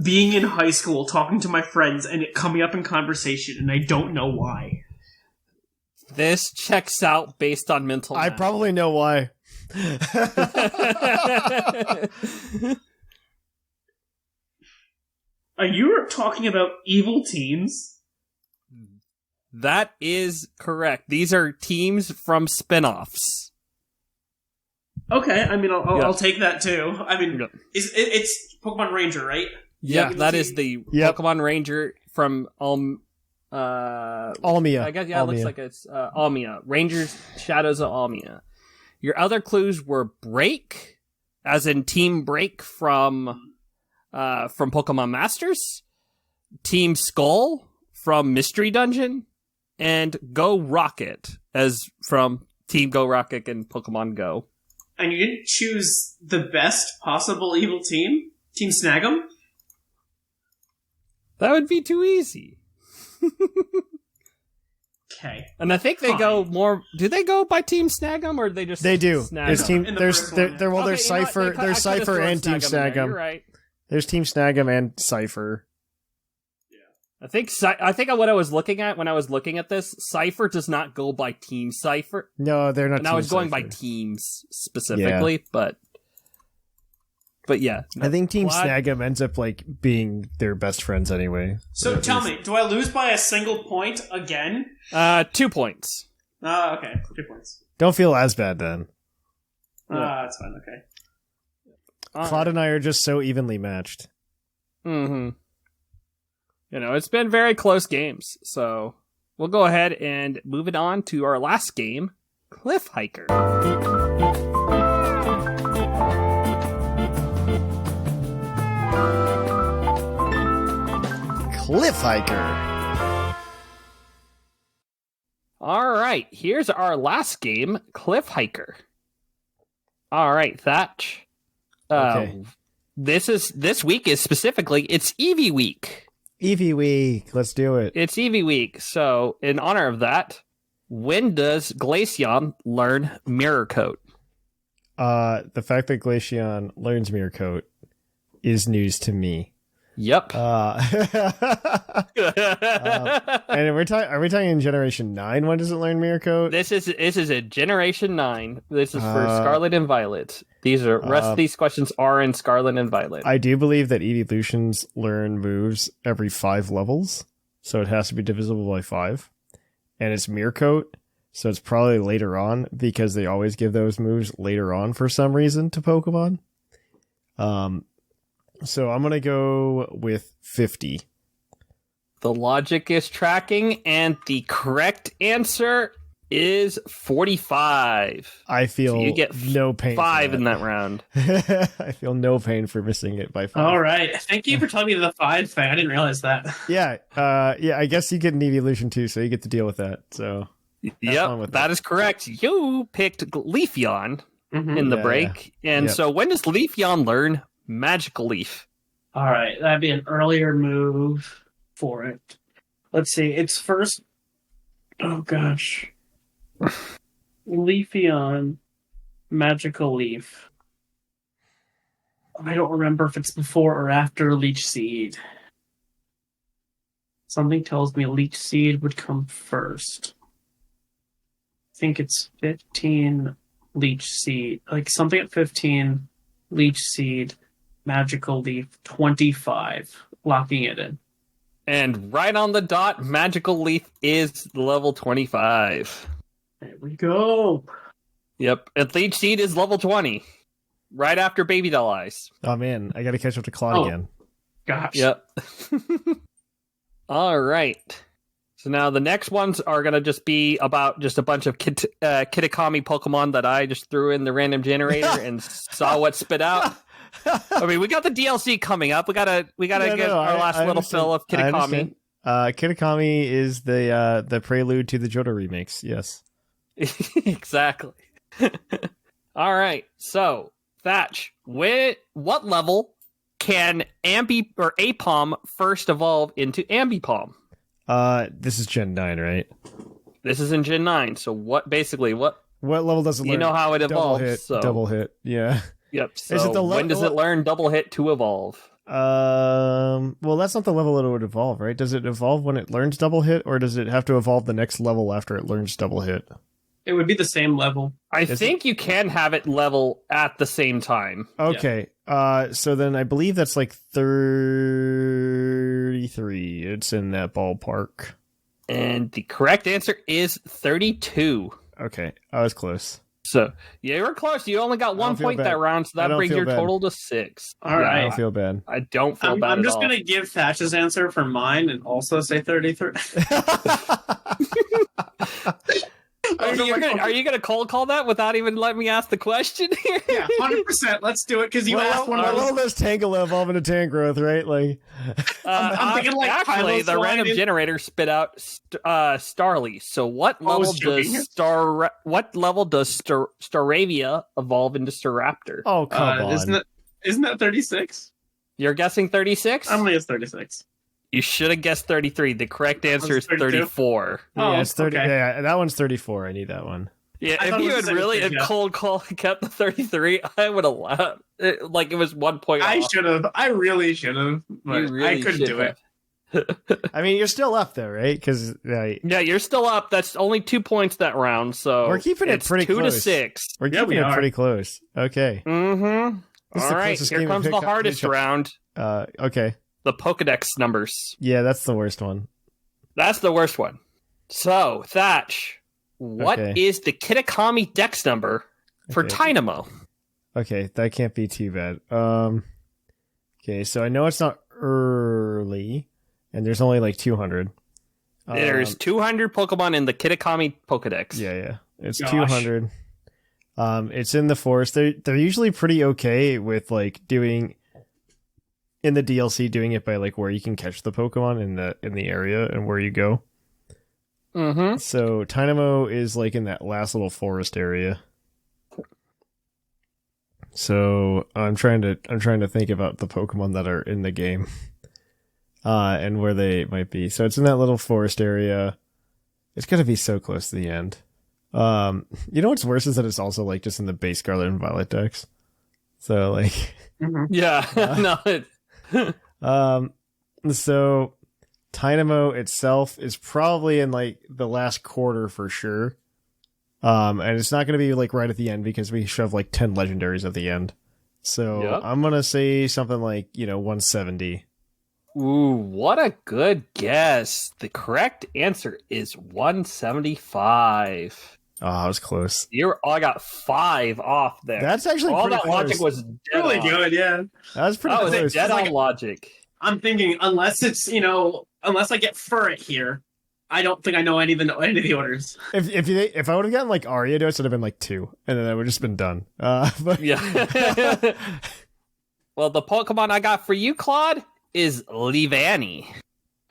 being in high school, talking to my friends, and it coming up in conversation, and I don't know why. This checks out based on mental I math. probably know why. Are you talking about evil teams? That is correct. These are teams from spin-offs. Okay, I mean, Yeah. I'll take that too. I mean, Yep. it's Pokemon Ranger, right? Yeah, Evil that team? is the Yep. Pokemon Ranger from Almia. I guess, yeah, it looks Almia. like it's Almia. Rangers, Shadows of Almia. Your other clues were Break, as in Team Break from Pokemon Masters, Team Skull from Mystery Dungeon, and Go Rocket, as from Team Go Rocket and Pokemon Go. And you didn't choose the best possible evil team? Team Snag'em? That would be too easy. Okay. And I think they Fine. go more. Do they go by Team Snag'em, or they just They do. Snag There's 'em? team. In the There's first there. one, there well, Okay, there's you know what? Cypher. I could've There's Cypher thrown and Team Snag'em in there. You're Snag'em. right. There's Team Snag'em and Cypher. I think what I was looking at when I was looking at this, Cypher does not go by Team Cypher. No, they're not. And I Team was going by Cypher. teams specifically, but yeah. I think Team Clod- Snag'em ends up like being their best friends anyway. So tell me, do I lose by a single point again? 2 points. Okay. 2 points. Don't feel as bad then. That's fine, okay. Claude and I are just so evenly matched. Mm-hmm. It's been very close games, so we'll go ahead and move it on to our last game, Cliff Hiker. Hiker. All right, here's our last game, Cliff Hiker. All right, Thatch. Okay. This week is specifically it's Eevee week. Eevee week. Let's do it. It's Eevee week. So, in honor of that, when does Glaceon learn Mirror Coat? The fact that Glaceon learns Mirror Coat is news to me. Yep. And are we talking in Generation 9? When does it learn Mirror Coat? This is a Generation 9. This is for Scarlet and Violet. Rest of these questions are in Scarlet and Violet. I do believe that evolutions learn moves every 5 levels, so it has to be divisible by 5. And it's Mirror Coat, so it's probably later on, because they always give those moves later on for some reason to Pokemon. So I'm going to go with 50. The logic is tracking, and the correct answer is 45. I feel so you get no pain. 5 in that round. I feel no pain for missing it by 5. All right. Thank you for telling me the 5 thing. I didn't realize that. Yeah. I guess you get an evolution too, so you get to deal with that. So yep, that is correct. You picked Leafeon in the break. And Yep. so when does Leafeon learn Magical Leaf? All right. That'd be an earlier move for it. Let's see. It's first. Oh, gosh. Leafeon, Magical Leaf. I don't remember if it's before or after Leech Seed. Something tells me Leech Seed would come first. I think it's 15 Leech Seed. Like something at 15, Leech Seed, Magical Leaf, 25. Locking it in. And right on the dot, Magical Leaf is level 25. There we go. Yep, and Leech Seed is level 20. Right after Baby Doll Eyes. Oh man, I got to catch up to Claude again. Gosh. Yep. All right. So now the next ones are going to just be about just a bunch of Kitakami Pokemon that I just threw in the random generator and saw what spit out. I mean, we got the DLC coming up. We gotta get our last little fill of Kitakami. Kitakami is the prelude to the Johto remakes. Yes. Exactly. All right. So, Thatch, what level can Apom first evolve into Ambipom? This is Gen 9, right? This is in Gen 9. So what level does it learn? You know how it evolves. Double hit. Yeah. Yep. So Is it when does it learn double hit to evolve? Well, that's not the level it would evolve, right? Does it evolve when it learns double hit, or does it have to evolve the next level after it learns double hit? It would be the same level. I think you can have it level at the same time. Okay. So then I believe that's like 33. It's in that ballpark. And the correct answer is 32. Okay. I was close. So, yeah, you were close. You only got 1 point that round, so that brings your total to 6. All right. I don't feel bad. I don't feel bad I'm at just all. going to give Thatch's answer for mine and also say 33. Are you gonna cold call that without even letting me ask the question here? Yeah, 100%. Let's do it because you asked one of those. Well, does Tangela evolve into Tangrowth, right? Like, I'm thinking like actually, the random generator spit out Starly. So what level does Staravia evolve into Staraptor? oh come on! Isn't that 36? You're guessing 36? I'm gonna guess 36. You should have guessed 33. The correct answer is 34. Yeah, it's 30. Okay. Yeah, that one's 34. I need that one. Yeah, I if thought it you was had the really same thing, cold call kept the 33, I would have laughed. Like it was 1 point I off. should have. I really should have. But You really I couldn't do should it. I mean, you're still up though, right? Because Yeah, you're still up. That's only 2 points that round, so we're keeping it it's pretty 2 close. to 6. We're Yeah, keeping we it are. pretty close. Okay. Mm-hmm. This is All the right, closest here game comes of the hardest round. Okay. The Pokedex numbers. Yeah, that's the worst one. That's the worst one. So, Thatch, what is the Kitakami Dex number for Tynamo? Okay, that can't be too bad. Okay, so I know it's not early, and there's only like 200. There's 200 Pokemon in the Kitakami Pokedex. Yeah. It's Gosh. 200. It's in the forest. They're usually pretty okay with like doing in the DLC doing it by like where you can catch the Pokemon in the area and where you go. Mm-hmm. So Tynamo is like in that last little forest area. So I'm trying to think about the Pokemon that are in the game, and where they might be. So it's in that little forest area. It's gonna be so close to the end. You know what's worse is that it's also like just in the base Scarlet and Violet decks. So like, Yeah. No. So Tynamo itself is probably in like the last quarter for sure. And it's not going to be like right at the end because we shove like 10 legendaries at the end. So Yep. I'm going to say something like, 170. Ooh, what a good guess. The correct answer is 175. Oh, I was close. I got 5 off there. That's actually all pretty that close. logic was dead Really on. good, yeah. That was pretty That was close. dead Like- on logic. I'm thinking, unless it's, unless I get Furret here, I don't think I know any of the orders. If I would have gotten like Ariados, it would have been like 2, and then I would have just been done. But Yeah. Well, the Pokemon I got for you, Claude, is Leavanny.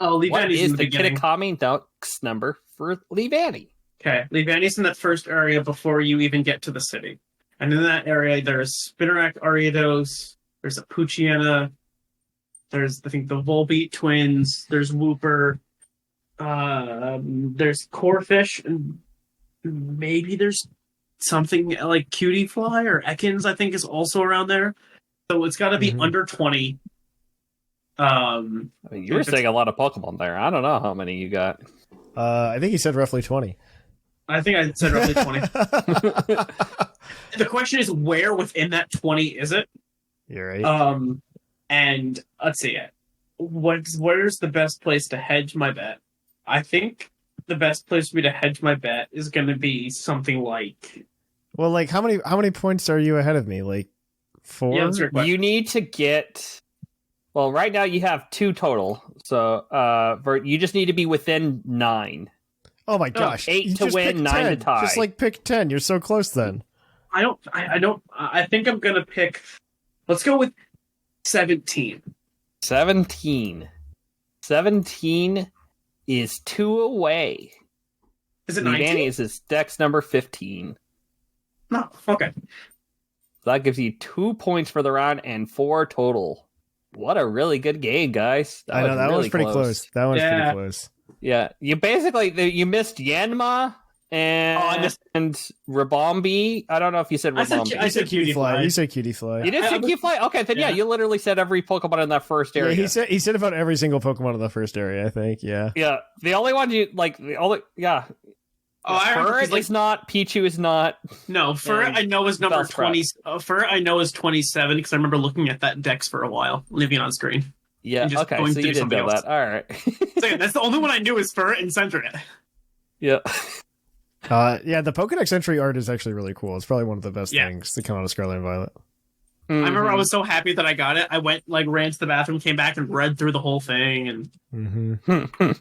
Oh, What Leavanny's is in the the beginning. Kitakami Ducks number for Leavanny? Okay, Leavanny's in that first area before you even get to the city. And in that area, there's Spinarak Ariados, there's a Poochyena, there's, I think, the Volbeat twins, there's Wooper, there's Corfish, and maybe there's something like Cutie Fly or Ekans, I think, is also around there. So it's got to be Mhm. under 20. I mean, you were saying a lot of Pokemon there. I don't know how many you got. I think he said roughly 20. I think I said roughly 20. The question is, where within that 20 is it? You're right. And let's see it. Where's the best place to hedge my bet? I think the best place for me to hedge my bet is going to be something like. Well, like how many points are you ahead of me? Like 4? Yeah, that's your question. You need to get. Well, right now you have 2 total. So, Vert, you just need to be within 9. Oh my gosh! 8 You to just win, picked 9 to 10. tie. Just like pick 10. You're so close then. I think I'm going to pick. Let's go with 17. 17. 17 is 2 away. Is it Leavanny 19? is his dex number 15. No. Okay. So that gives you 2 points for the round and 4 total. What a really good game, guys. I know that really one's pretty close. That one's Yeah. pretty close. Yeah, you missed Yanma and Rabombi. I don't know if you said Rabombi. I said Cutie Fly. You said Cutie Fly. You did say Q-Fly? Okay, then yeah, Yeah. you literally said every Pokemon in that first Yeah, area. he said about every single Pokemon in the first area. I think. Yeah. Yeah, the only one you like, the only Oh, I remember, 'cause, Furret like, is not. Pichu is not. No, Furret And I know is number Bellsprout. 20. Furret I know is 27 because I remember looking at that dex for a while, leaving it on screen. Yeah, And just okay, going so to you do didn't know something else. that. All right. So yeah, that's the only one I knew is Furret and Centret. Yeah. Yeah, the Pokedex entry art is actually really cool. It's probably one of the best Yeah. things to come out of Scarlet and Violet. I remember I was so happy that I got it. I went, ran to the bathroom, came back, and read through the whole thing. And Mm-hmm.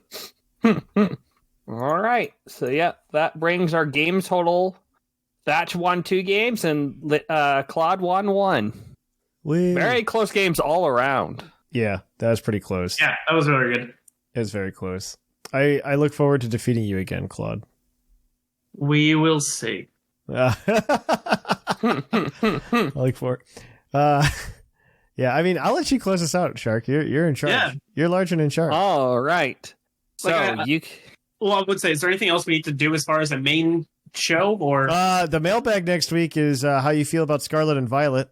All right. So yeah, that brings our game total. Thatch won 2 games and Claude won 1. Very close games all around. Yeah, that was pretty close. yeah, that was really good. It was very close. I look forward to defeating you again, Claude. We will see. I look forward. Yeah, I mean, I'll let you close us out, Shark. You're in charge. Yeah. You're large and in charge. All right. So Like, Well, I would say, is there anything else we need to do as far as a main show? Or The mailbag next week is how you feel about Scarlet and Violet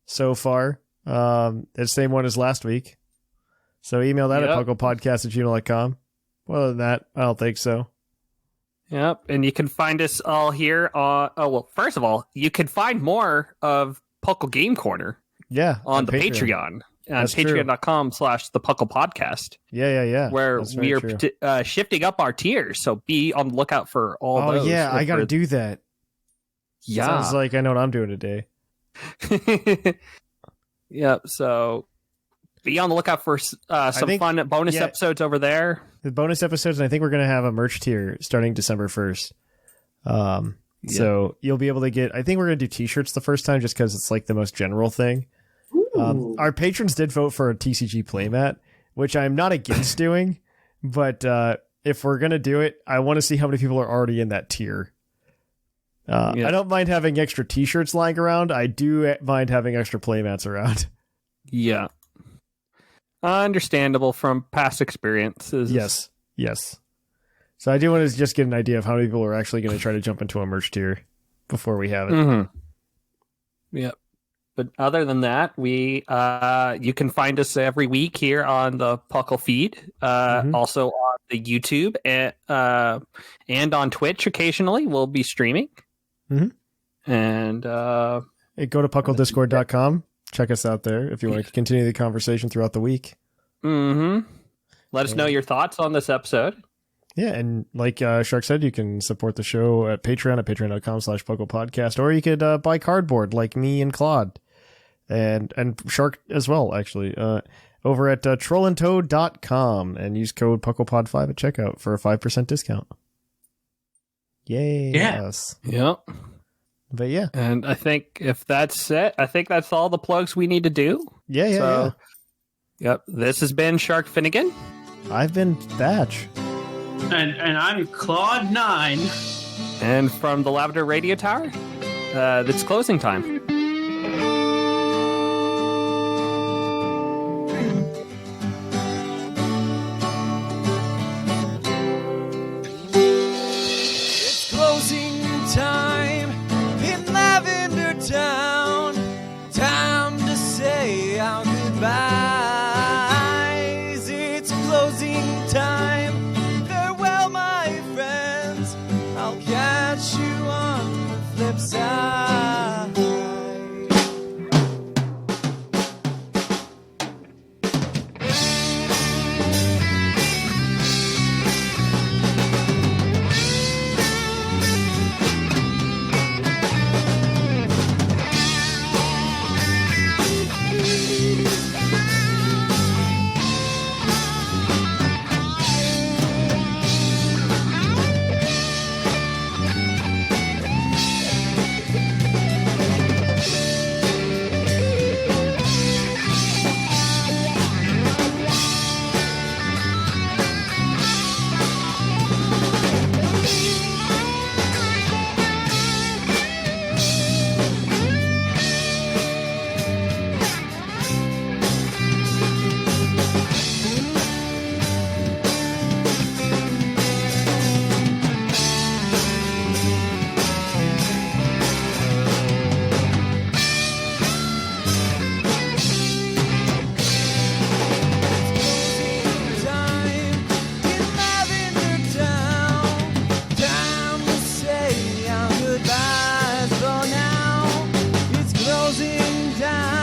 so far. It's the same one as last week. So email that Yep. at puclpodcast@gmail.com. Other than that, I don't think so. Yep, and you can find us all here. Well, first of all, you can find more of Puckle Game Corner Yeah. on the Patreon. On That's true. patreon.com/the Puckle Podcast, Yeah. where That's we very are true. shifting up our tiers. So be on the lookout for all Oh, those. yeah, I got to do that. Yeah. Sounds like I know what I'm doing today. Yep. So be on the lookout for some think- fun bonus yeah. episodes over there. The bonus episodes, and I think we're going to have a merch tier starting December 1st. So you'll be able to get, I think we're going to do t-shirts the first time just because it's like the most general thing. Our patrons did vote for a TCG playmat, which I'm not against doing, but if we're going to do it, I want to see how many people are already in that tier. I don't mind having extra t-shirts lying around. I do mind having extra playmats around. Yeah. Understandable from past experiences. Yes. So I do want to just get an idea of how many people are actually going to try to jump into a merch tier before we have it. Mm-hmm. Yep. But other than that, we you can find us every week here on the PUCL feed, also on the YouTube and on Twitch. Occasionally, we'll be streaming. Mm-hmm. And hey, go to pucldiscord.com. Check us out there if you want to continue the conversation throughout the week. Mm-hmm. Let us know your thoughts on this episode. Yeah, and like Shark said, you can support the show at Patreon at patreon.com/puclpodcast, or you could buy cardboard like me and Clod, and Shark as well, actually, over at trollandtoad.com, and use code PucklePod5 at checkout for a 5% discount. Yay. Yeah. Yes. Yep. But yeah. And I think if that's it, I think that's all the plugs we need to do. Yeah. Yep. This has been Sharkfinnagen. I've been Thatch. And I'm Claude 9. And from the Lavender Radio Tower, it's closing time. It's closing time in Lavender Town. Time to say our goodbyes. It's closing time. Farewell, my friends. I'll catch you on the flip side. Time